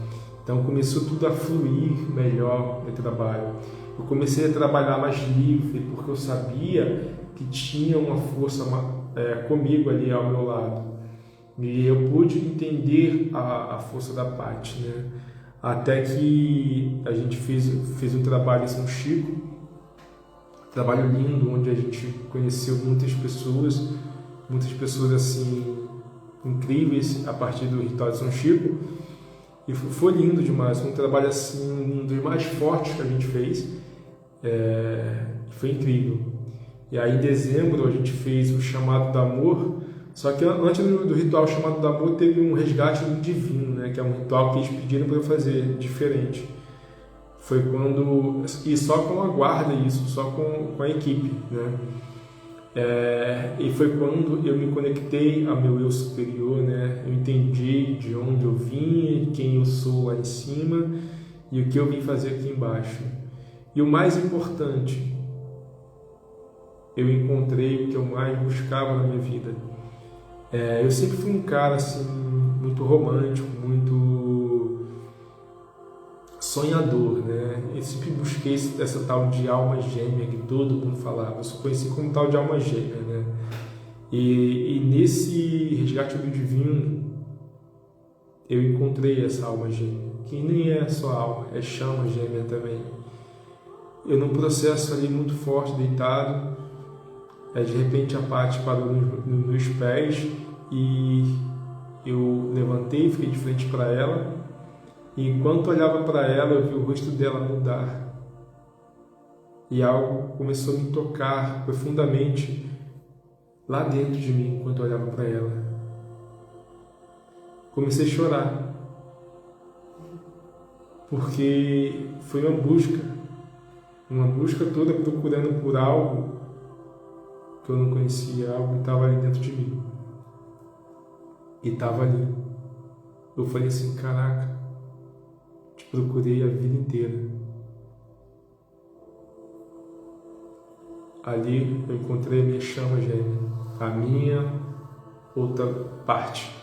Então começou tudo a fluir melhor no trabalho. Eu comecei a trabalhar mais livre, porque eu sabia que tinha uma força comigo ali ao meu lado. E eu pude entender a força da Paty, né? Até que a gente fez um trabalho em São Chico, um trabalho lindo, onde a gente conheceu muitas pessoas assim incríveis a partir do ritual de São Chico, e foi lindo demais. Foi um trabalho assim, um dos mais fortes que a gente fez, foi incrível. E aí em dezembro a gente fez o chamado do amor. Só que antes do ritual chamado do amor teve um resgate do divino, né? Que é um ritual que eles pediram para eu fazer diferente. Foi quando... E só com a guarda isso, só com a equipe, né? E foi quando eu me conectei ao meu eu superior, né? Eu entendi de onde eu vim, quem eu sou lá em cima e o que eu vim fazer aqui embaixo. E o mais importante, eu encontrei o que eu mais buscava na minha vida. Eu sempre fui um cara assim, muito romântico, muito sonhador, né? Eu sempre busquei essa tal de alma gêmea que todo mundo falava. Eu só conheci como tal de alma gêmea, né? E nesse resgate do divino, eu encontrei essa alma gêmea, que nem é só alma, é chama gêmea também. Eu num processo ali muito forte, deitado, de repente a Paty parou nos meus pés e eu levantei, fiquei de frente para ela, e enquanto olhava para ela eu vi o rosto dela mudar, e algo começou a me tocar profundamente lá dentro de mim enquanto eu olhava para ela. Comecei a chorar, porque foi uma busca toda procurando por algo que eu não conhecia, algo que estava ali dentro de mim. E estava ali. Eu falei assim: caraca, te procurei a vida inteira. Ali eu encontrei a minha chama gêmea, a minha outra parte,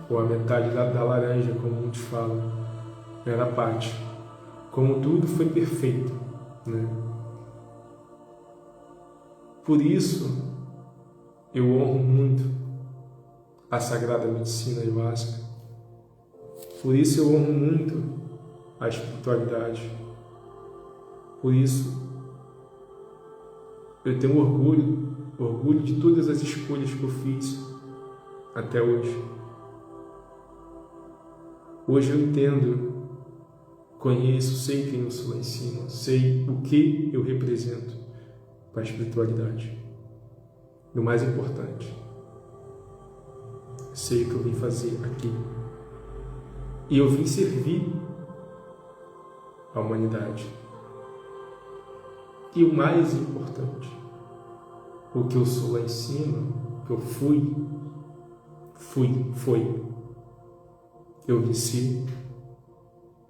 ou a metade da laranja, como muitos falam. Era a Paty. Como tudo foi perfeito, né? Por isso, eu honro muito a Sagrada Medicina Ayahuasca. Por isso, eu honro muito a espiritualidade. Por isso, eu tenho orgulho de todas as escolhas que eu fiz até hoje. Hoje eu entendo, conheço, sei quem eu sou lá em cima, sei o que eu represento para a espiritualidade. E o mais importante, sei o que eu vim fazer aqui. E eu vim servir a humanidade. E o mais importante, o que eu sou lá em cima, o que eu foi. Eu vim ser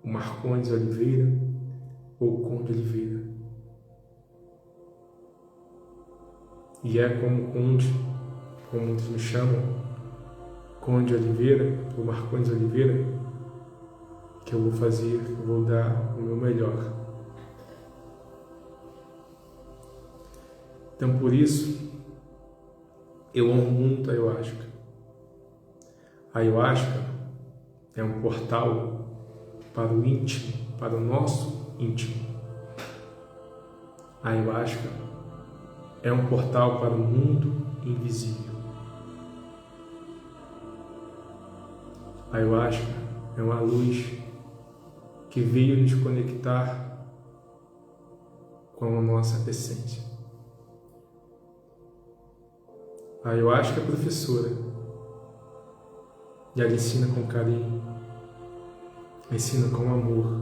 o Marcondes Oliveira ou o Conde Oliveira. E é como Conde, como muitos me chamam, Conde Oliveira ou Marcondes Oliveira, que eu vou dar o meu melhor Então, por isso, eu honro muito a Ayahuasca. A Ayahuasca é um portal para o íntimo, para o nosso íntimo. A Ayahuasca é um portal para o mundo invisível. A Ayahuasca é uma luz que veio nos conectar com a nossa essência. A Ayahuasca é professora e ela ensina com carinho, ensina com amor.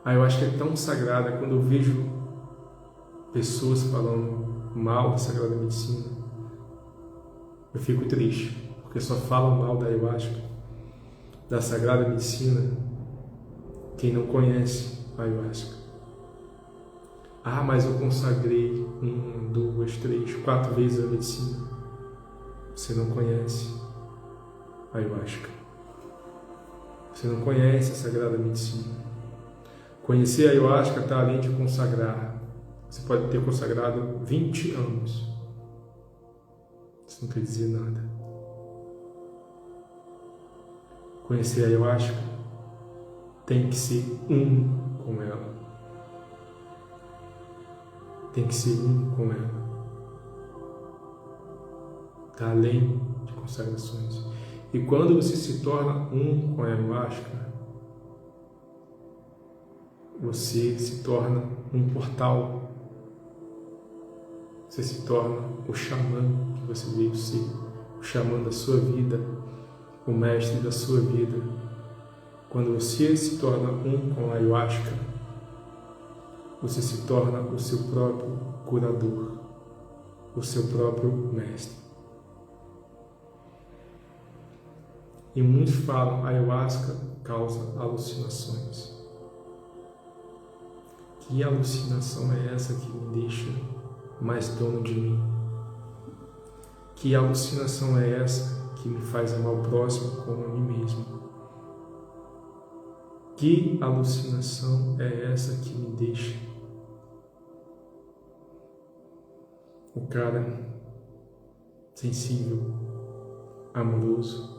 A Ayahuasca é tão sagrada. Quando eu vejo pessoas falando mal da Sagrada Medicina, eu fico triste, porque só falam mal da Ayahuasca, da Sagrada Medicina, quem não conhece a Ayahuasca. Ah, mas eu consagrei 1, 2, 3, 4 vezes a medicina. Você não conhece a Ayahuasca. Você não conhece a Sagrada Medicina. Conhecer a Ayahuasca está além de consagrar. Você pode ter consagrado 20 anos. Isso não quer dizer nada. Conhecer a Ayahuasca tem que ser um com ela. Tem que ser um com ela. Está além de consagrações. E quando você se torna um com a Ayahuasca, você se torna um portal. Você se torna o xamã que você veio ser, o xamã da sua vida, o mestre da sua vida. Quando você se torna um com a Ayahuasca, você se torna o seu próprio curador, o seu próprio mestre. E muitos falam, a Ayahuasca causa alucinações. Que alucinação é essa que me deixa mais dono de mim? Que alucinação é essa que me faz amar o próximo como a mim mesmo? Que alucinação é essa que me deixa o cara sensível, amoroso?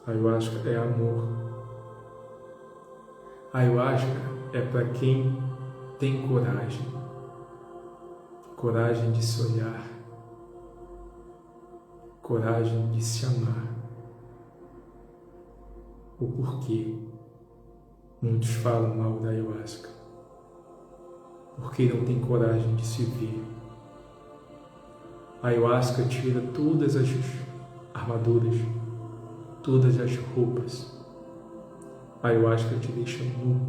A Ayahuasca é amor. A Ayahuasca é para quem tem coragem. Coragem de se olhar. Coragem de se amar. O porquê muitos falam mal da Ayahuasca? Porque não tem coragem de se ver. A Ayahuasca tira todas as armaduras, todas as roupas. A Ayahuasca te deixa nu.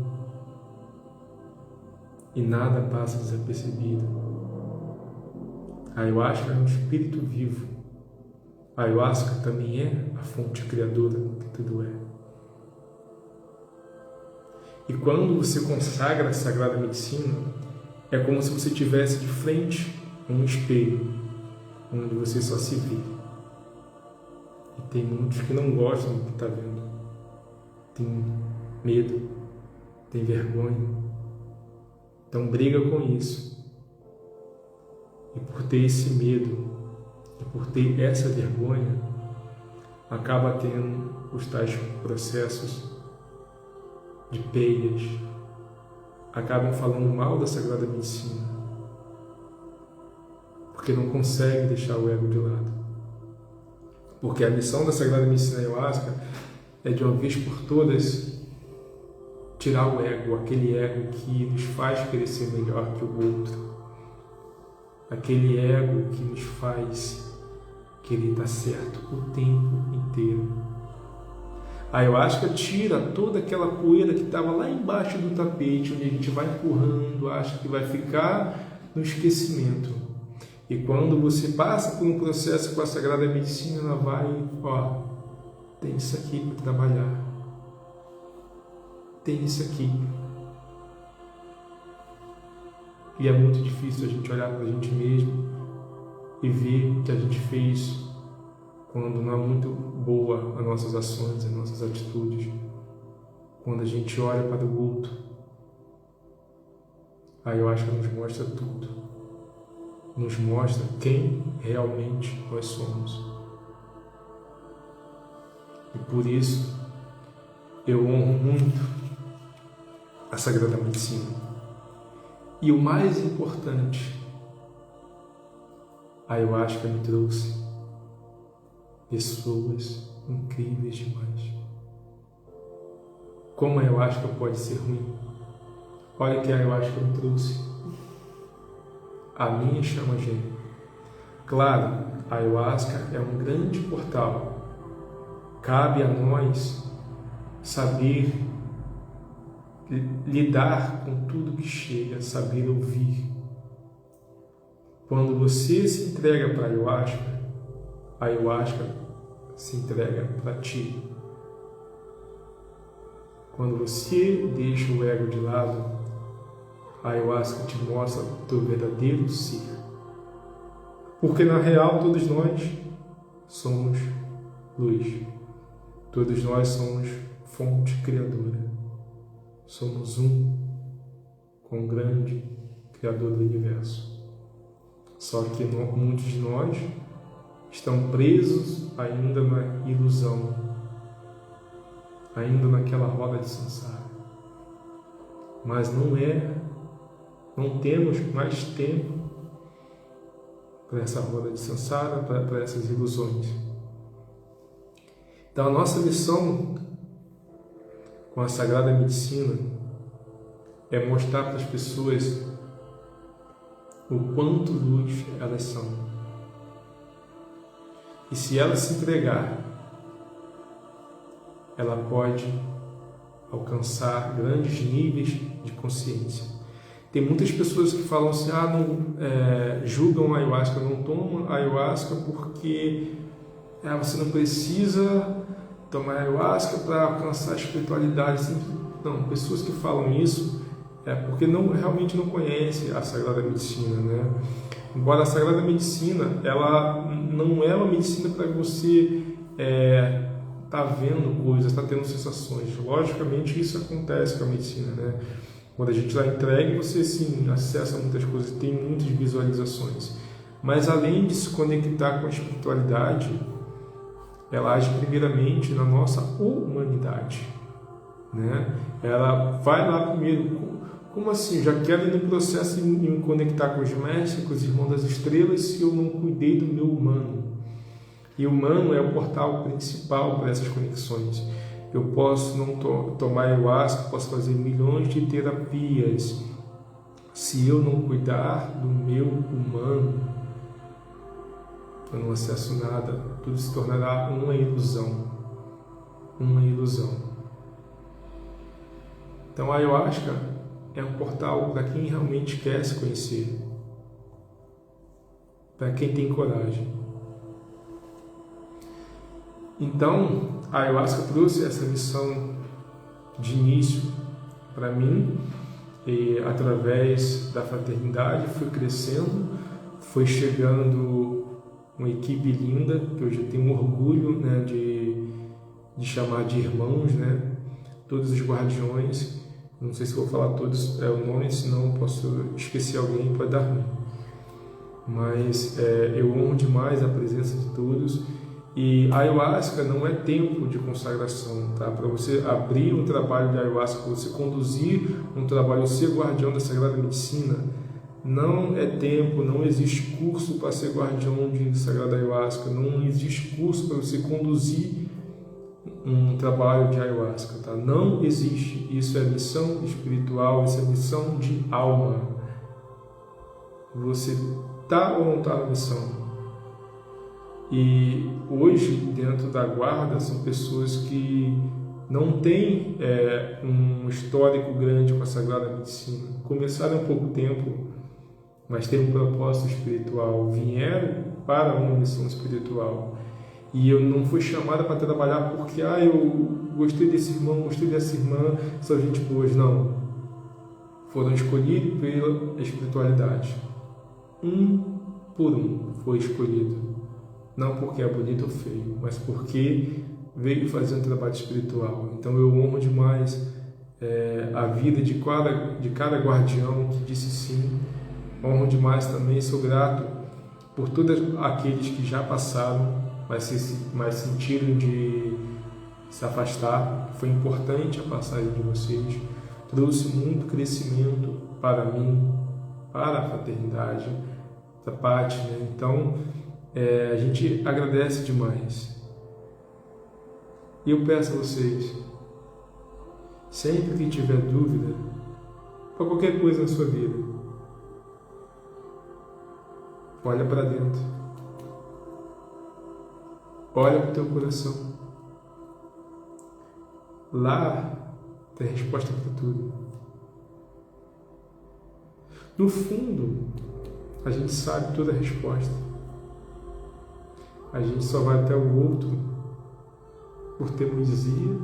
E nada passa desapercebido. A Ayahuasca é um espírito vivo. A Ayahuasca também é a fonte criadora que tudo é. E quando você consagra a Sagrada Medicina, é como se você estivesse de frente a um espelho, onde você só se vê. E tem muitos que não gostam do que está vendo. Tem medo, tem vergonha. Então briga com isso. E por ter esse medo, e por ter essa vergonha, acaba tendo os tais processos de peias, acabam falando mal da Sagrada Medicina, porque não consegue deixar o ego de lado. Porque a missão da Sagrada Medicina Ayahuasca é de uma vez por todas tirar o ego, aquele ego que nos faz querer ser melhor que o outro, aquele ego que nos faz querer estar certo o tempo inteiro. A Ayahuasca tira toda aquela poeira que estava lá embaixo do tapete, onde a gente vai empurrando, acha que vai ficar no esquecimento. E quando você passa por um processo com a Sagrada Medicina, ela vai, tem isso aqui para trabalhar. Tem isso aqui. E é muito difícil a gente olhar para a gente mesmo e ver o que a gente fez quando não é muito boa as nossas ações, as nossas atitudes. quando a gente olha para o outro, a ayahuasca nos mostra tudo. Nos mostra quem realmente nós somos. E por isso, eu honro muito a Sagrada Medicina. E o mais importante, a ayahuasca me trouxe pessoas incríveis demais. Como a ayahuasca pode ser ruim? Olha que a ayahuasca me trouxe a minha chama gêmea. Claro, a ayahuasca é um grande portal. Cabe a nós saber lidar com tudo que chega, saber ouvir. Quando você se entrega para a ayahuasca se entrega para ti. Quando você deixa o ego de lado, a ayahuasca te mostra o teu verdadeiro ser. Porque na real todos nós somos luz. Todos nós somos fonte criadora. Somos um com o grande Criador do Universo. Só que muitos de nós estão presos ainda na ilusão, ainda naquela roda de samsara. Mas não temos mais tempo para essa roda de samsara, para essas ilusões. Então a nossa missão com a Sagrada Medicina é mostrar para as pessoas o quanto luz elas são. E se ela se entregar, ela pode alcançar grandes níveis de consciência. Tem muitas pessoas que falam assim, julgam a ayahuasca, não tomam a ayahuasca porque você não precisa tomar ayahuasca para alcançar a espiritualidade. Não, pessoas que falam isso é porque realmente não conhecem a Sagrada Medicina, né? Embora a Sagrada Medicina, ela não é uma medicina para você tá vendo coisas, tá tendo sensações. Logicamente isso acontece com a medicina, né? Quando a gente está entregue, você sim acessa muitas coisas, tem muitas visualizações. Mas além de se conectar com a espiritualidade, ela age primeiramente na nossa humanidade, né? Ela vai lá primeiro, como assim? Já quero ir no processo e me conectar com os mestres, com os irmãos das estrelas, se eu não cuidei do meu humano. E o humano é o portal principal para essas conexões. Eu posso não tomar ayahuasca, posso fazer milhões de terapias. Se eu não cuidar do meu humano, eu não acesso nada. Tudo se tornará uma ilusão. Uma ilusão. Então a ayahuasca é um portal para quem realmente quer se conhecer. Para quem tem coragem. Então, a ayahuasca trouxe essa missão de início para mim, e através da fraternidade fui crescendo, foi chegando uma equipe linda, que hoje eu tenho orgulho, né, de chamar de irmãos, né, todos os guardiões. Não sei se vou falar todos o nome, senão posso esquecer alguém, pode dar ruim. Mas eu honro demais a presença de todos. E a ayahuasca não é tempo de consagração, tá? Para você abrir um trabalho de ayahuasca, para você conduzir um trabalho, ser guardião da Sagrada Medicina, não é tempo, não existe curso para ser guardião de Sagrada Ayahuasca, não existe curso para você conduzir um trabalho de ayahuasca, tá? Não existe. Isso é missão espiritual, isso é missão de alma. Você está ou não está na missão? E hoje, dentro da guarda, são pessoas que não têm um histórico grande com a Sagrada Medicina. Começaram há pouco tempo, mas têm um propósito espiritual. Vieram para uma missão espiritual. E eu não fui chamada para trabalhar porque eu gostei desse irmão, gostei dessa irmã, são gente boas. Não. Foram escolhidos pela espiritualidade. Um por um foi escolhido. Não porque é bonito ou feio, mas porque veio fazer um trabalho espiritual. Então eu honro demais a vida de cada guardião que disse sim. Honro demais também, sou grato por todos aqueles que já passaram, mas sentiram de se afastar. Foi importante a passagem de vocês, trouxe muito crescimento para mim, para a fraternidade, da parte, né? Então a gente agradece demais. E eu peço a vocês, sempre que tiver dúvida, para qualquer coisa na sua vida, olha para dentro, olha para o teu coração. Lá tem resposta para tudo. No fundo, a gente sabe toda a resposta. A gente só vai até o outro por teimosia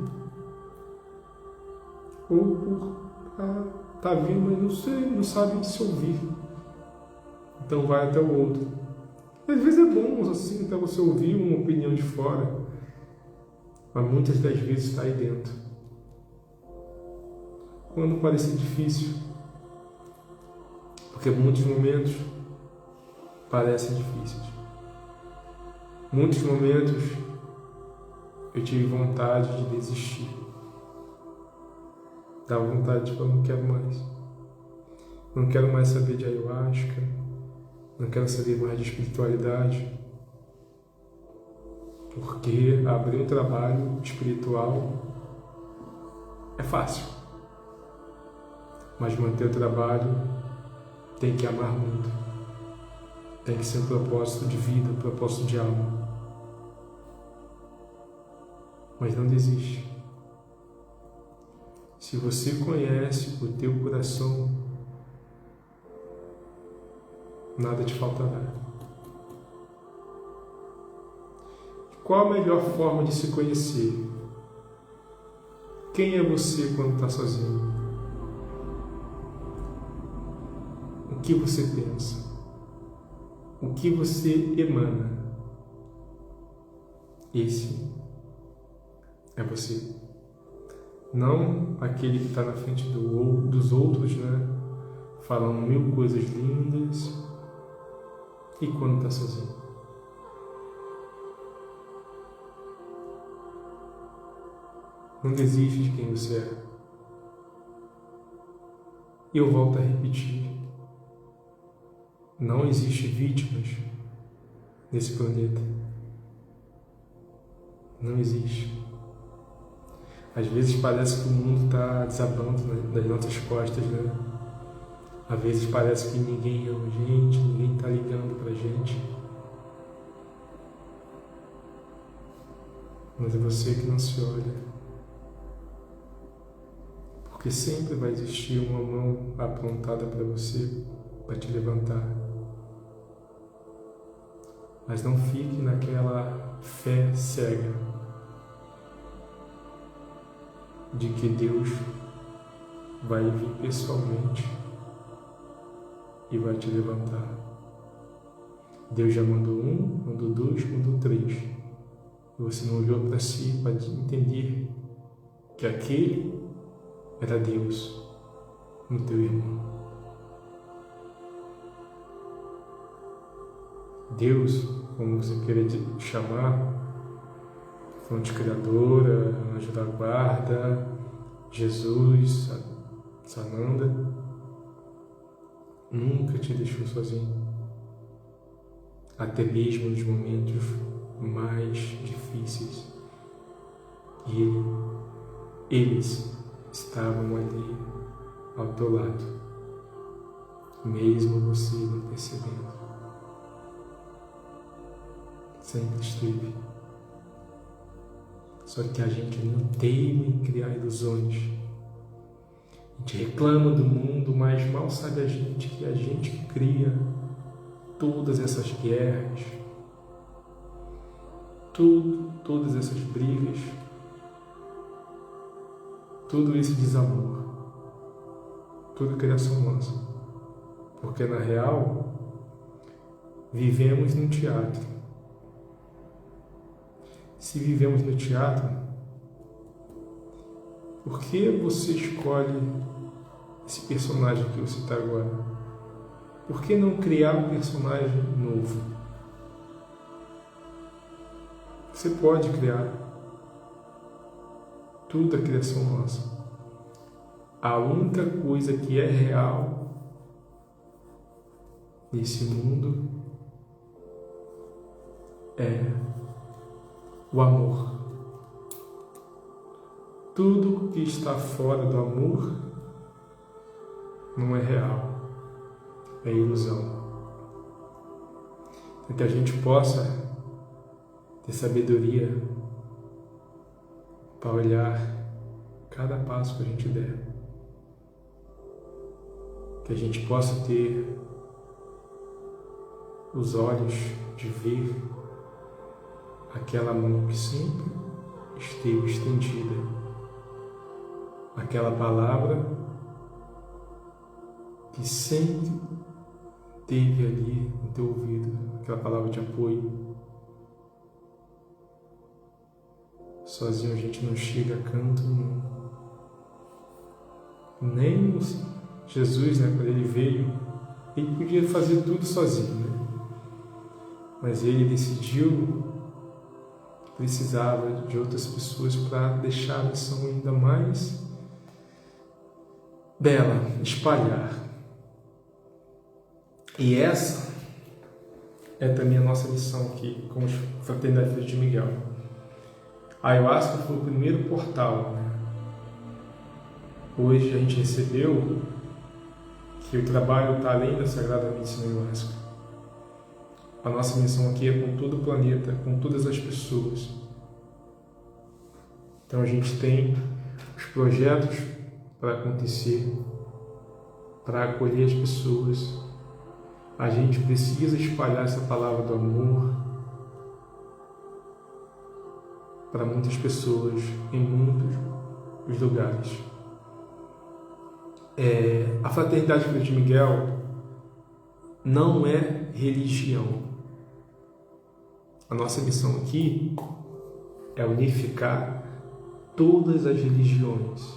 ou por tá vindo, mas não sei, não sabe se ouvir. Então vai até o outro. Às vezes é bom assim, até você ouvir uma opinião de fora, mas muitas das vezes está aí dentro. Quando parece difícil, porque muitos momentos parecem difíceis. Muitos momentos eu tive vontade de desistir. Dá vontade de eu não quero mais. Não quero mais saber de ayahuasca. Não quero saber mais de espiritualidade. Porque abrir um trabalho espiritual é fácil. Mas manter o trabalho tem que amar muito. Tem que ser um propósito de vida, um propósito de alma. Mas não desiste. Se você conhece o teu coração, nada te faltará. Qual a melhor forma de se conhecer? Quem é você quando está sozinho? O que você pensa? O que você emana? Esse é você. Não aquele que está na frente dos outros, né? Falando mil coisas lindas. E quando está sozinho? Não desiste de quem você é. E eu volto a repetir. Não existe vítimas nesse planeta. Não existe. Às vezes parece que o mundo está desabando nas nossas costas, né? Às vezes parece que ninguém ama a gente, ninguém está ligando para a gente. Mas é você que não se olha. Porque sempre vai existir uma mão aprontada para você, para te levantar. Mas não fique naquela fé cega de que Deus vai vir pessoalmente e vai te levantar. Deus já mandou um, mandou dois, mandou três. E você não olhou para si para entender que aquele era Deus no teu irmão. Deus, como você queira chamar, fonte criadora, anjo da guarda, Jesus, Sananda, nunca te deixou sozinho, até mesmo nos momentos mais difíceis. E eles estavam ali ao teu lado, mesmo você não percebendo. Sempre esteve. Só que a gente não teima em criar ilusões. A gente reclama do mundo, mas mal sabe a gente que a gente cria todas essas guerras, todas essas brigas, todo esse desamor, toda criação nossa. Porque na real, vivemos num teatro. se vivemos no teatro, por que você escolhe esse personagem que você está agora? Por que não criar um personagem novo? Você pode criar. Tudo é criação nossa. A única coisa que é real nesse mundo é o amor. Tudo que está fora do amor não é real, é ilusão. Para que a gente possa ter sabedoria para olhar cada passo que a gente der. Que a gente possa ter os olhos de ver aquela mão que sempre esteve estendida, aquela palavra que sempre teve ali no teu ouvido, aquela palavra de apoio. Sozinho a gente não chega a canto nenhum. Nem Jesus, né, quando ele veio, ele podia fazer tudo sozinho, né? Mas ele decidiu que precisava de outras pessoas para deixar a missão ainda mais bela, espalhar. E essa é também a nossa missão aqui, como Fraternidade Filhos de Miguel. A Ayahuasca foi o primeiro portal, né? Hoje a gente recebeu que o trabalho está além da Sagrada Medicina Ayahuasca. A nossa missão aqui é com todo o planeta, com todas as pessoas. Então a gente tem os projetos para acontecer, para acolher as pessoas. A gente precisa espalhar essa palavra do amor para muitas pessoas, em muitos lugares. A Fraternidade Filhos de Miguel não é religião. A nossa missão aqui é unificar todas as religiões,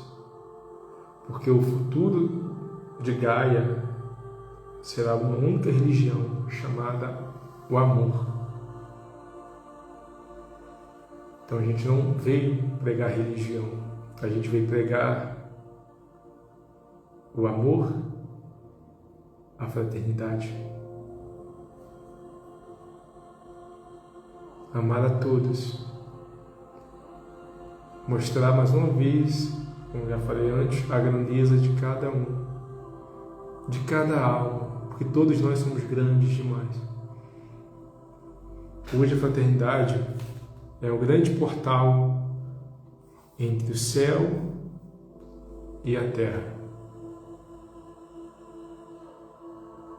porque o futuro de Gaia será uma única religião chamada o amor. Então a gente não veio pregar religião, a gente veio pregar o amor, a fraternidade. Amar a todos. Mostrar mais uma vez, como já falei antes, a grandeza de cada um, de cada alma, porque todos nós somos grandes demais. Hoje a fraternidade é um grande portal entre o céu e a terra.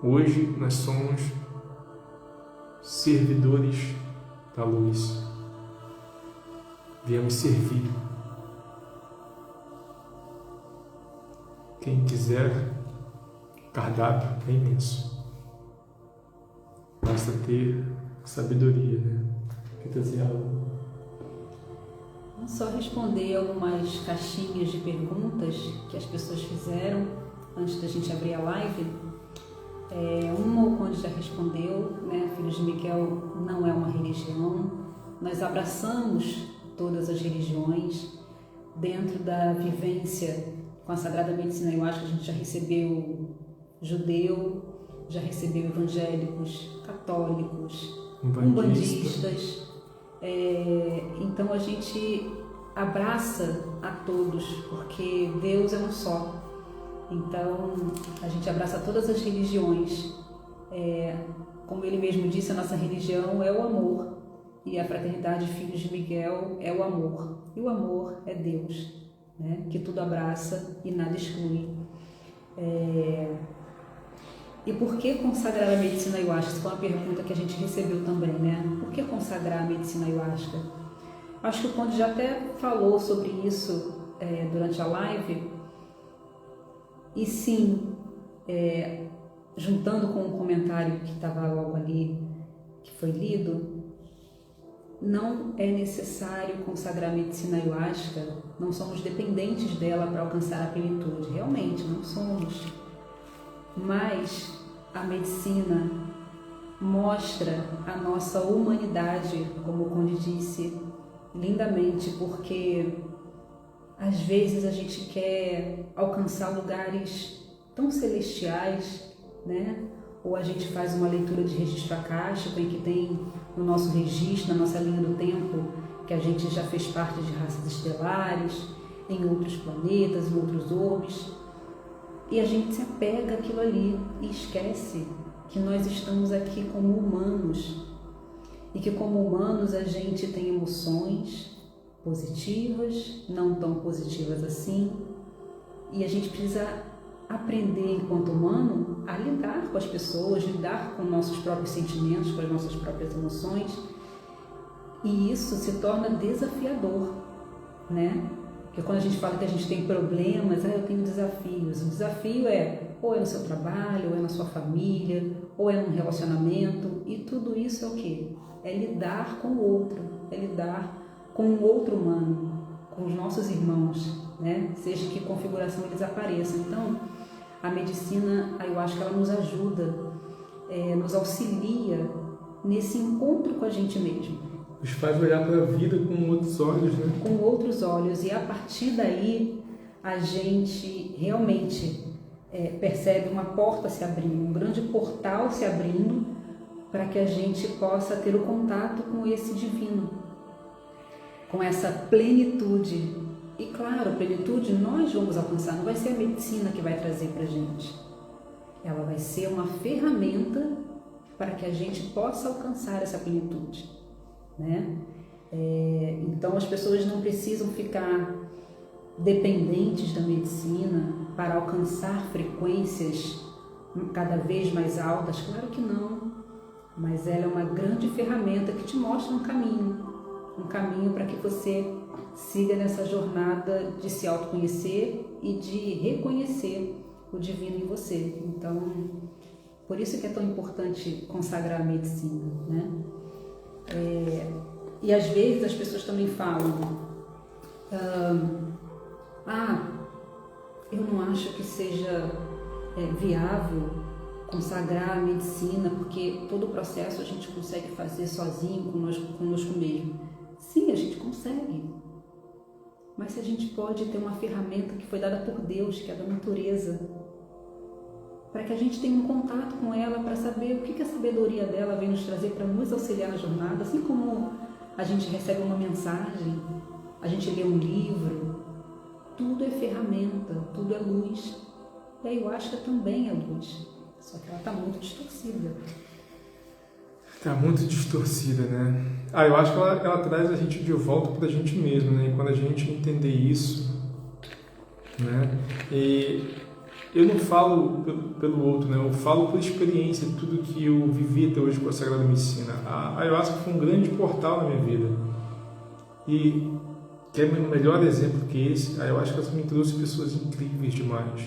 Hoje nós somos servidores da luz. Viemos servir. Quem quiser, o cardápio é imenso. Basta ter sabedoria, né? Vou só responder algumas caixinhas de perguntas que as pessoas fizeram antes da gente abrir a live. Uma o Conde já respondeu, né? Filhos de Miguel não é uma religião. Nós abraçamos todas as religiões. Dentro da vivência com a Sagrada Medicina Ayahuasca, a gente já recebeu judeu, já recebeu evangélicos, católicos, umbandistas. Então a gente abraça a todos, porque Deus é um só. Então a gente abraça todas as religiões. Como ele mesmo disse, a nossa religião é o amor, e a Fraternidade Filhos de Miguel é o amor. E o amor é Deus, né? Que tudo abraça e nada exclui. E por que consagrar a medicina ayahuasca? Essa foi uma pergunta que a gente recebeu também, né? Por que consagrar a medicina ayahuasca? Acho que o Conde já até falou sobre isso durante a live. E sim, juntando com o comentário que estava logo ali, que foi lido, não é necessário consagrar a medicina ayahuasca, não somos dependentes dela para alcançar a plenitude, realmente não somos. Mas a medicina mostra a nossa humanidade, como o Conde disse lindamente, porque às vezes a gente quer alcançar lugares tão celestiais, né? Ou a gente faz uma leitura de registro akáshico em que tem no nosso registro, na nossa linha do tempo, que a gente já fez parte de raças estelares, em outros planetas, em outros orbes, e a gente se apega àquilo ali e esquece que nós estamos aqui como humanos e que como humanos a gente tem emoções positivas, não tão positivas assim, e a gente precisa aprender enquanto humano a lidar com as pessoas, lidar com nossos próprios sentimentos, com as nossas próprias emoções, e isso se torna desafiador, né? Porque quando a gente fala que a gente tem problemas, eu tenho desafios. O desafio ou é no seu trabalho, ou é na sua família, ou é num relacionamento, e tudo isso é o quê? É lidar com o outro, é lidar com um outro humano, com os nossos irmãos, né? Seja que configuração eles apareçam. Então, a medicina, eu acho que ela nos ajuda, nos auxilia nesse encontro com a gente mesmo. Nos faz olhar para a vida com outros olhos, né? Com outros olhos, e a partir daí a gente realmente percebe uma porta se abrindo, um grande portal se abrindo para que a gente possa ter o contato com esse divino, com essa plenitude. E claro, plenitude nós vamos alcançar, não vai ser a medicina que vai trazer para a gente. Ela vai ser uma ferramenta para que a gente possa alcançar essa plenitude, né? Então as pessoas não precisam ficar dependentes da medicina para alcançar frequências cada vez mais altas, claro que não, mas ela é uma grande ferramenta que te mostra um caminho para que você siga nessa jornada de se autoconhecer e de reconhecer o divino em você. Então, por isso que é tão importante consagrar a medicina, né? E às vezes as pessoas também falam, eu não acho que seja viável consagrar a medicina, porque todo o processo a gente consegue fazer sozinho, conosco mesmo. Sim, a gente consegue, mas se a gente pode ter uma ferramenta que foi dada por Deus, que é da natureza, para que a gente tenha um contato com ela, para saber o que a sabedoria dela vem nos trazer para nos auxiliar na jornada, assim como a gente recebe uma mensagem, a gente lê um livro, tudo é ferramenta, tudo é luz. E a ayahuasca também é luz, só que ela está muito distorcida. Está muito distorcida, né? Eu acho que ela traz a gente de volta para a gente mesmo, né? E quando a gente entender isso, né? E eu não falo pelo outro, né? Eu falo por experiência, tudo que eu vivi até hoje com a Sagrada Medicina. A ayahuasca foi um grande portal na minha vida. E que é o melhor exemplo que esse, a ayahuasca me trouxe pessoas incríveis demais.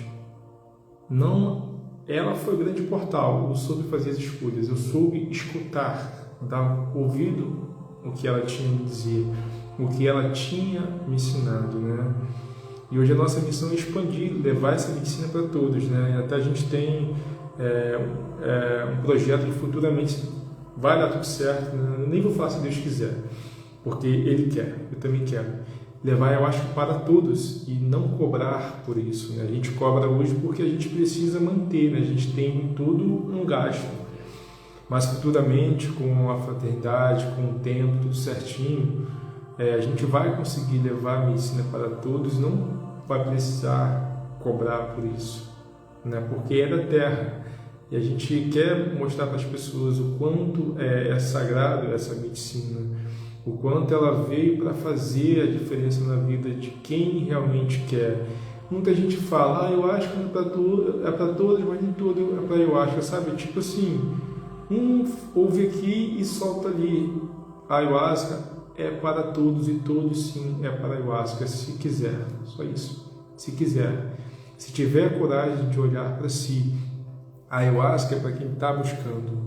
Ela foi o grande portal, eu soube fazer as escolhas, eu soube escutar, dar ouvido o que ela tinha me dizer, o que ela tinha me ensinado, né? E hoje a nossa missão é expandir, levar essa medicina para todos, né? Até a gente tem um projeto que futuramente vai dar tudo certo, né? Eu nem vou falar se Deus quiser, porque Ele quer, eu também quero. Levar, eu acho, para todos e não cobrar por isso, né? A gente cobra hoje porque a gente precisa manter, né? A gente tem tudo um gasto, mas futuramente, com a fraternidade, com o tempo, tudo certinho, a gente vai conseguir levar a medicina para todos, não vai precisar cobrar por isso, né? Porque é da terra e a gente quer mostrar para as pessoas o quanto é sagrado essa medicina, o quanto ela veio para fazer a diferença na vida de quem realmente quer. Muita gente fala, eu acho que é para todos, mas nem tudo é para eu acho, sabe? Tipo assim, ouve aqui e solta ali. A ayahuasca é para todos e todos sim é para a ayahuasca, se quiser, só isso. Se quiser, se tiver coragem de olhar para si, a ayahuasca é para quem está buscando.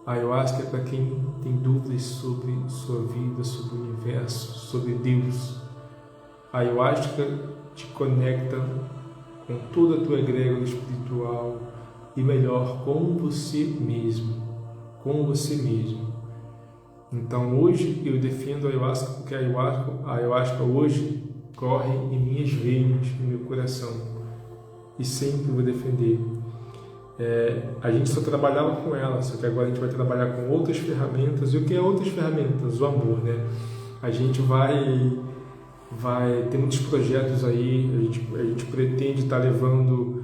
A ayahuasca é para quem tem dúvidas sobre sua vida, sobre o universo, sobre Deus. A ayahuasca te conecta com toda a tua egrégora espiritual e melhor, com você mesmo. Com você mesmo. Então hoje eu defendo a ayahuasca porque a ayahuasca hoje corre em minhas veias, no meu coração. E sempre vou defender. A gente só trabalhava com ela, só que agora a gente vai trabalhar com outras ferramentas. E o que é outras ferramentas? O amor, né? A gente vai ter muitos projetos aí, a gente pretende estar levando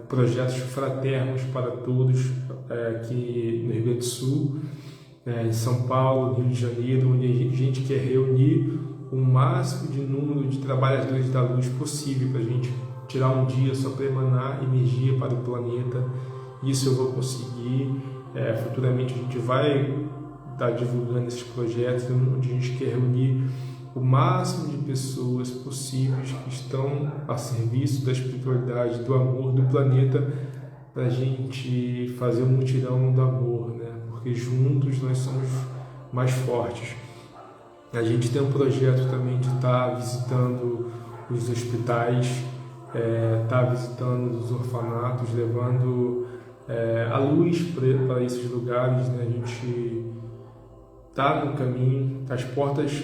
projetos fraternos para todos aqui no Rio Grande do Sul, em São Paulo, Rio de Janeiro, onde a gente quer reunir o máximo de número de trabalhadores da luz possível para a gente tirar um dia só para emanar energia para o planeta. Isso eu vou conseguir. Futuramente a gente vai estar divulgando esses projetos, onde a gente quer reunir o máximo de pessoas possíveis que estão a serviço da espiritualidade, do amor, do planeta, para a gente fazer um mutirão do amor, né? Porque juntos nós somos mais fortes. A gente tem um projeto também de estar visitando os hospitais, estar visitando os orfanatos, levando a luz para esses lugares, né? A gente está no caminho, as portas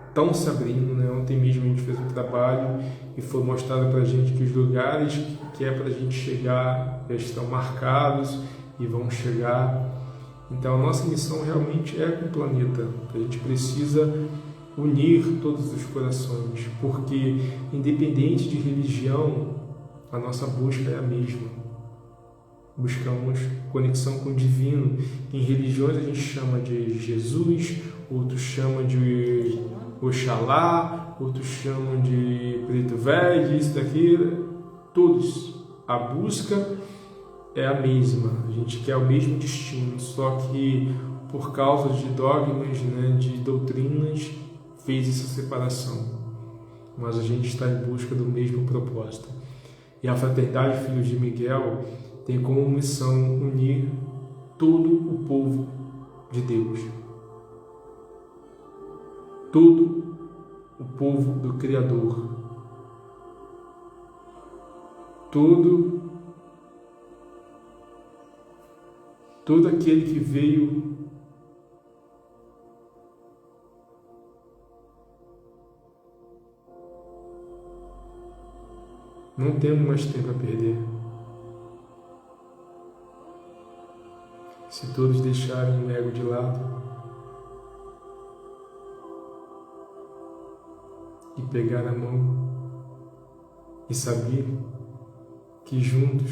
estão se abrindo, né? Ontem mesmo a gente fez um trabalho e foi mostrado para a gente que os lugares que é para a gente chegar já estão marcados e vão chegar. Então a nossa missão realmente é com o planeta. A gente precisa unir todos os corações, porque independente de religião, a nossa busca é a mesma. Buscamos conexão com o divino. Em religiões a gente chama de Jesus, outros chamam de Oxalá, outros chamam de Preto Velho, isso daqui, todos. A busca é a mesma, a gente quer o mesmo destino, só que por causa de dogmas, né, de doutrinas, fez essa separação. Mas a gente está em busca do mesmo propósito. E a Fraternidade Filhos de Miguel tem como missão unir todo o povo de Deus. Todo o povo do Criador. Todo aquele que veio não temos mais tempo a perder. Se todos deixarem o ego de lado e pegar a mão e saber que juntos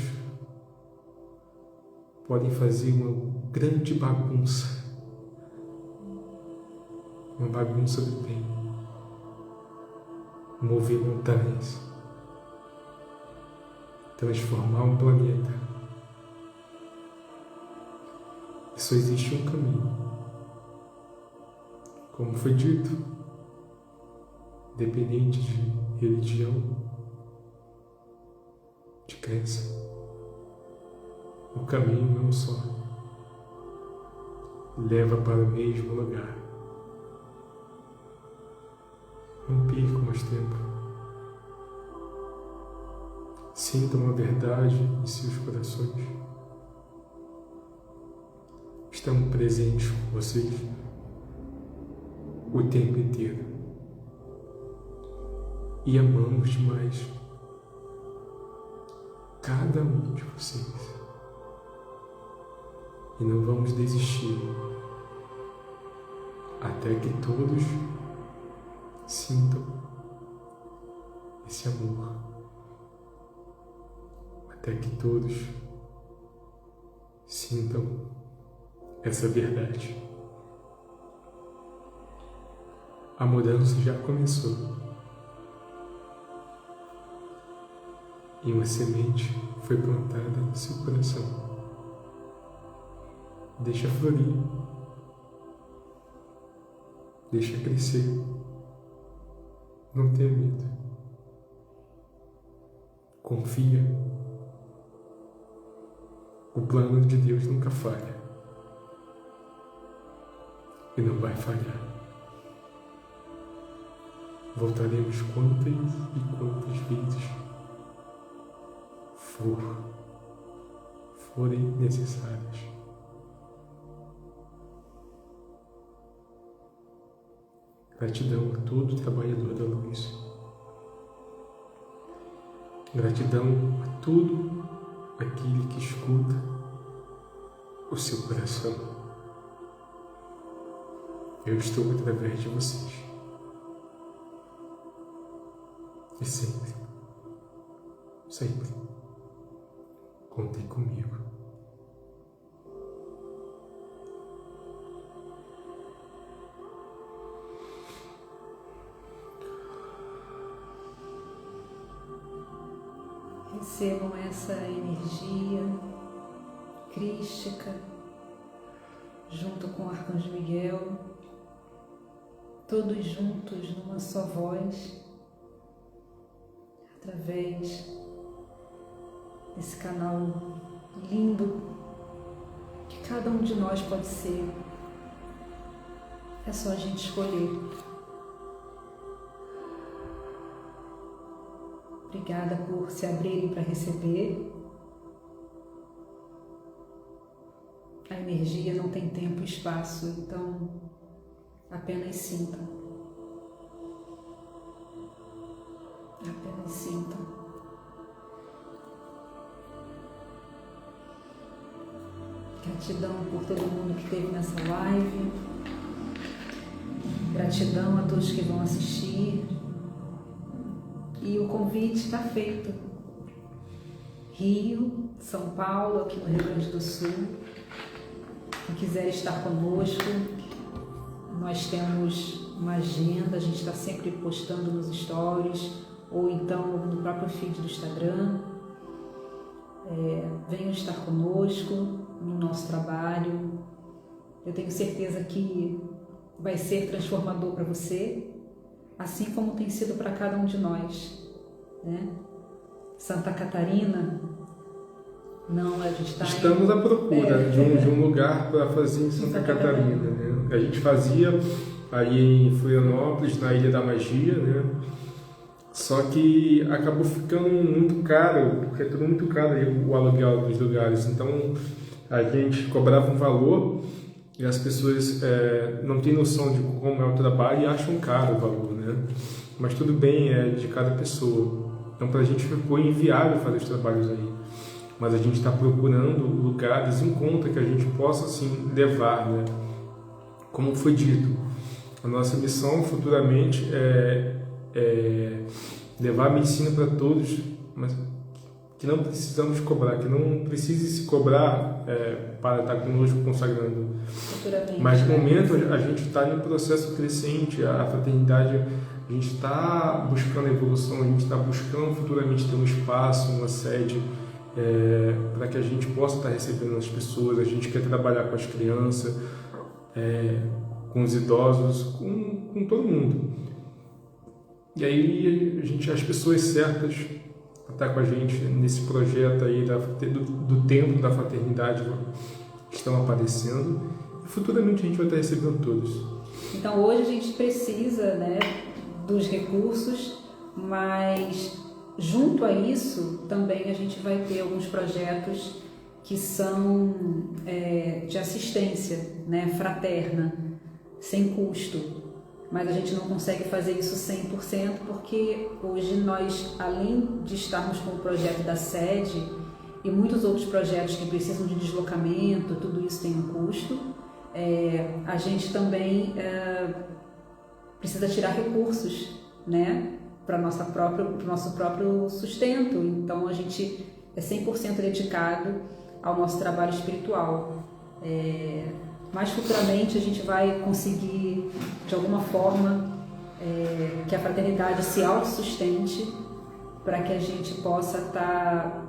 podem fazer uma grande bagunça, uma bagunça do bem, mover montanhas, transformar um planeta. E só existe um caminho. Como foi dito, independente de religião, de crença, o caminho é um só. Leva para o mesmo lugar. Não percam mais tempo. Sintam a verdade em seus corações. Estamos presentes com vocês o tempo inteiro. E amamos demais cada um de vocês. E não vamos desistir até que todos sintam esse amor, até que todos sintam essa verdade. A mudança já começou e uma semente foi plantada no seu coração. Deixa florir, deixa crescer, não tenha medo, confia, o plano de Deus nunca falha. e não vai falhar. Voltaremos quantas e quantas vezes forem necessárias. Gratidão a todo trabalhador da luz. Gratidão a todo aquele que escuta o seu coração. Eu estou através de vocês. E sempre, contem comigo. Recebam essa energia crística junto com o Arcanjo Miguel, todos juntos numa só voz, através desse canal lindo que cada um de nós pode ser. É só a gente escolher. Obrigada por se abrirem para receber. A energia não tem tempo e espaço, então apenas sintam. Apenas sintam. Gratidão por todo mundo que esteve nessa live. Gratidão a todos que vão assistir. E o convite está feito. Rio, São Paulo, aqui no Rio Grande do Sul. Quem quiser estar conosco, nós temos uma agenda, a gente está sempre postando nos stories ou então no próprio feed do Instagram. Venham estar conosco no nosso trabalho. Eu tenho certeza que vai ser transformador para você, assim como tem sido para cada um de nós, né? Santa Catarina, não, a gente está Estamos à procura de um lugar para fazer em Santa Catarina, né? A gente fazia aí em Florianópolis, na Ilha da Magia, né? Só que acabou ficando muito caro, porque é tudo muito caro aí, o aluguel dos lugares. Então a gente cobrava um valor e as pessoas não têm noção de como é o trabalho e acham caro o valor, né? Mas tudo bem, é de cada pessoa. Então para a gente ficou inviável fazer os trabalhos aí. Mas a gente está procurando lugares em conta que a gente possa assim levar, né? Como foi dito, a nossa missão futuramente é levar a medicina para todos, mas que não precisamos cobrar, que não precise se cobrar para estar conosco consagrando. Mas no momento a gente está em um processo crescente, a fraternidade, a gente está buscando a evolução, a gente está buscando futuramente ter um espaço, uma sede, para que a gente possa estar recebendo as pessoas. A gente quer trabalhar com as crianças, com os idosos, com todo mundo. E aí as pessoas certas para estar com a gente nesse projeto aí do Templo da Fraternidade estão aparecendo e futuramente a gente vai estar recebendo todos. Então hoje a gente precisa, né, dos recursos, mas junto a isso também a gente vai ter alguns projetos que são de assistência, né, fraterna, sem custo. Mas a gente não consegue fazer isso 100% porque hoje nós, além de estarmos com o projeto da sede e muitos outros projetos que precisam de deslocamento, tudo isso tem um custo, a gente também precisa tirar recursos, né, para o nosso próprio sustento. Então a gente é 100% dedicado ao nosso trabalho espiritual. Mas futuramente a gente vai conseguir, de alguma forma, que a fraternidade se autossustente para que a gente possa estar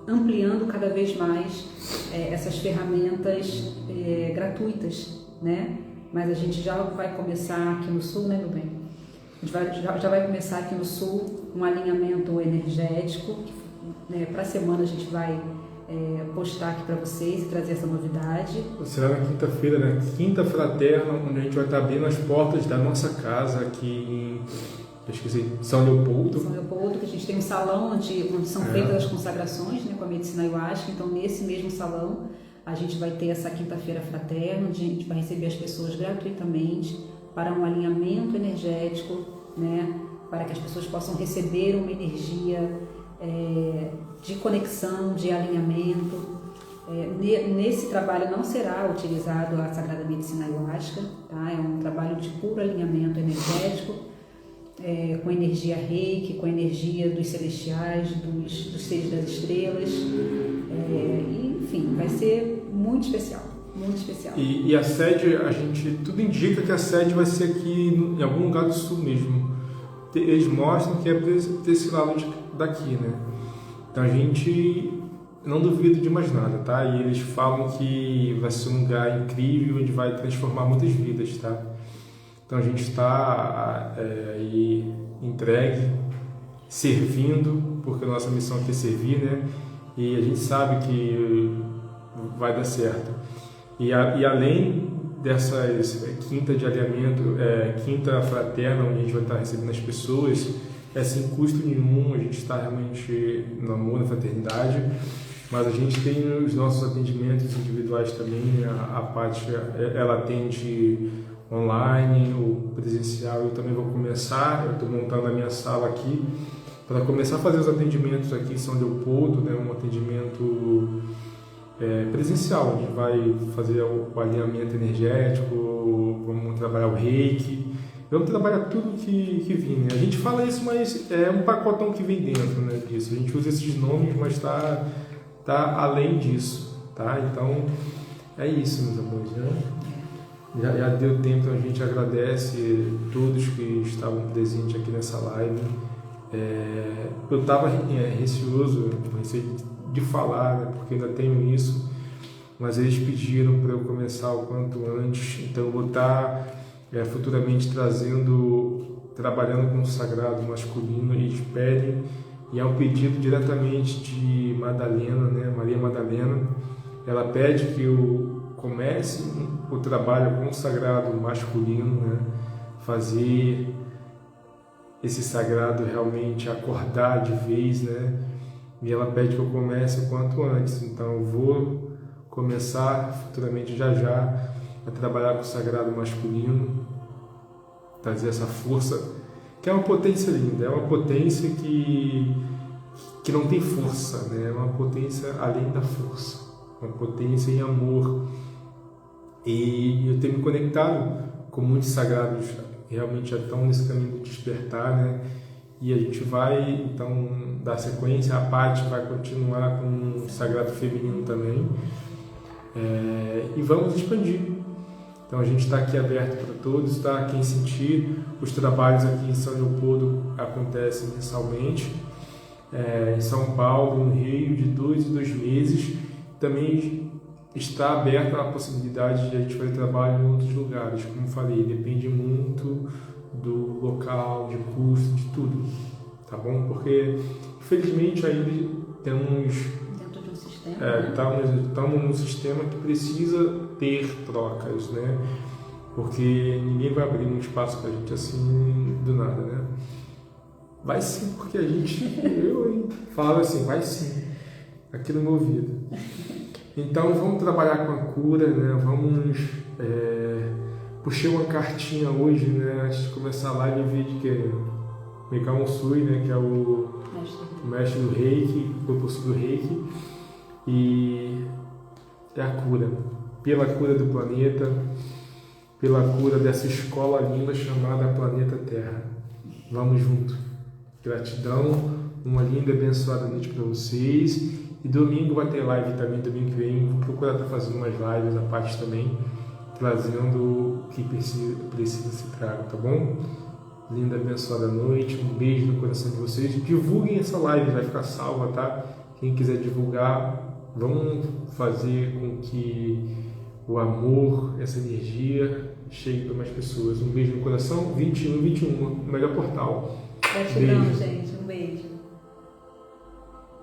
ampliando cada vez mais essas ferramentas gratuitas, né? Mas a gente já vai começar aqui no Sul, né, meu bem? A gente já vai começar aqui no Sul um alinhamento energético, né? Para a semana a gente vai postar aqui para vocês e trazer essa novidade. Será na quinta-feira, né? Quinta Fraterna, onde a gente vai estar abrindo as portas da nossa casa aqui em São Leopoldo. São Leopoldo, que a gente tem um salão onde são feitas as consagrações, né, com a medicina ayahuasca. Então, nesse mesmo salão, a gente vai ter essa quinta-feira fraterna, onde a gente vai receber as pessoas gratuitamente para um alinhamento energético, né, para que as pessoas possam receber uma energia de conexão, de alinhamento. Nesse trabalho não será utilizado a Sagrada Medicina Ayahuasca, tá? É um trabalho de puro alinhamento energético, com energia reiki, com energia dos celestiais, dos seres das estrelas, enfim, vai ser muito especial, muito especial. E a sede, tudo indica que a sede vai ser aqui em algum lugar do sul mesmo. Eles mostram que é desse lado daqui, né? Então a gente não duvida de mais nada, tá? E eles falam que vai ser um lugar incrível, onde vai transformar muitas vidas, tá? Então a gente está aí entregue, servindo, porque a nossa missão aqui é servir, né? E a gente sabe que vai dar certo. E além dessas quinta de alinhamento, quinta fraterna, onde a gente vai estar recebendo as pessoas, sem custo nenhum, a gente está realmente no amor, na fraternidade, mas a gente tem os nossos atendimentos individuais também, né? A Paty, ela atende online ou presencial. Eu também vou começar, eu estou montando a minha sala aqui, para começar a fazer os atendimentos aqui em São Leopoldo, né? Um atendimento presencial, onde vai fazer o alinhamento energético, vamos trabalhar o reiki, vamos trabalhar tudo que vir, né? A gente fala isso, mas é um pacotão que vem dentro, né, disso. A gente usa esses nomes, mas está além disso, tá? Então, é isso, meus amores, né? Já deu tempo, então a gente agradece todos que estavam presentes aqui nessa live. Eu estava receoso de falar, né, porque ainda tenho isso, mas eles pediram para eu começar o quanto antes, então eu vou estar futuramente trabalhando com o sagrado masculino. Eles pedem, e é um pedido diretamente de Madalena, né, Maria Madalena. Ela pede que eu comece o trabalho com o sagrado masculino, né, fazer esse sagrado realmente acordar de vez, né? E ela pede que eu comece o quanto antes. Então eu vou começar futuramente já a trabalhar com o sagrado masculino, trazer essa força, que é uma potência linda, é uma potência que não tem força, né? É uma potência além da força, uma potência em amor. E eu tenho me conectado com muitos sagrados realmente já estão nesse caminho de despertar, né? E a gente vai, então, dar sequência. A Paty vai continuar com o sagrado feminino também. E vamos expandir. Então, a gente está aqui aberto para todos, tá? Quem sentir, os trabalhos aqui em São Leopoldo acontecem mensalmente. Em São Paulo, no Rio, de 2 em 2 meses. Também está aberta a possibilidade de a gente fazer trabalho em outros lugares. Como falei, depende muito do local, de custo, de tudo, tá bom? Porque, infelizmente, ainda temos... Dentro de um sistema, estamos num sistema que precisa ter trocas, né? Porque ninguém vai abrir um espaço para a gente assim, do nada, né? Vai sim, porque a gente... falo assim, vai sim, aqui no meu ouvido. Então vamos trabalhar com a cura, né? Vamos puxei uma cartinha hoje, né? Antes de começar a live, eu vi de que Mikao Usui, né? Que é o mestre do Reiki, o propulsor do Reiki, e é a cura, pela cura do planeta, pela cura dessa escola linda chamada Planeta Terra. Vamos junto. Gratidão, uma linda e abençoada noite para vocês. E domingo vai ter live também, domingo que vem. Vou procurar estar fazendo umas lives à parte também, trazendo o que precisa se traga, tá bom? Linda, abençoada noite, um beijo no coração de vocês. Divulguem essa live, vai ficar salva, tá? Quem quiser divulgar, vamos fazer com que o amor, essa energia chegue para mais pessoas. Um beijo no coração, 21, o melhor portal. Gratidão, gente.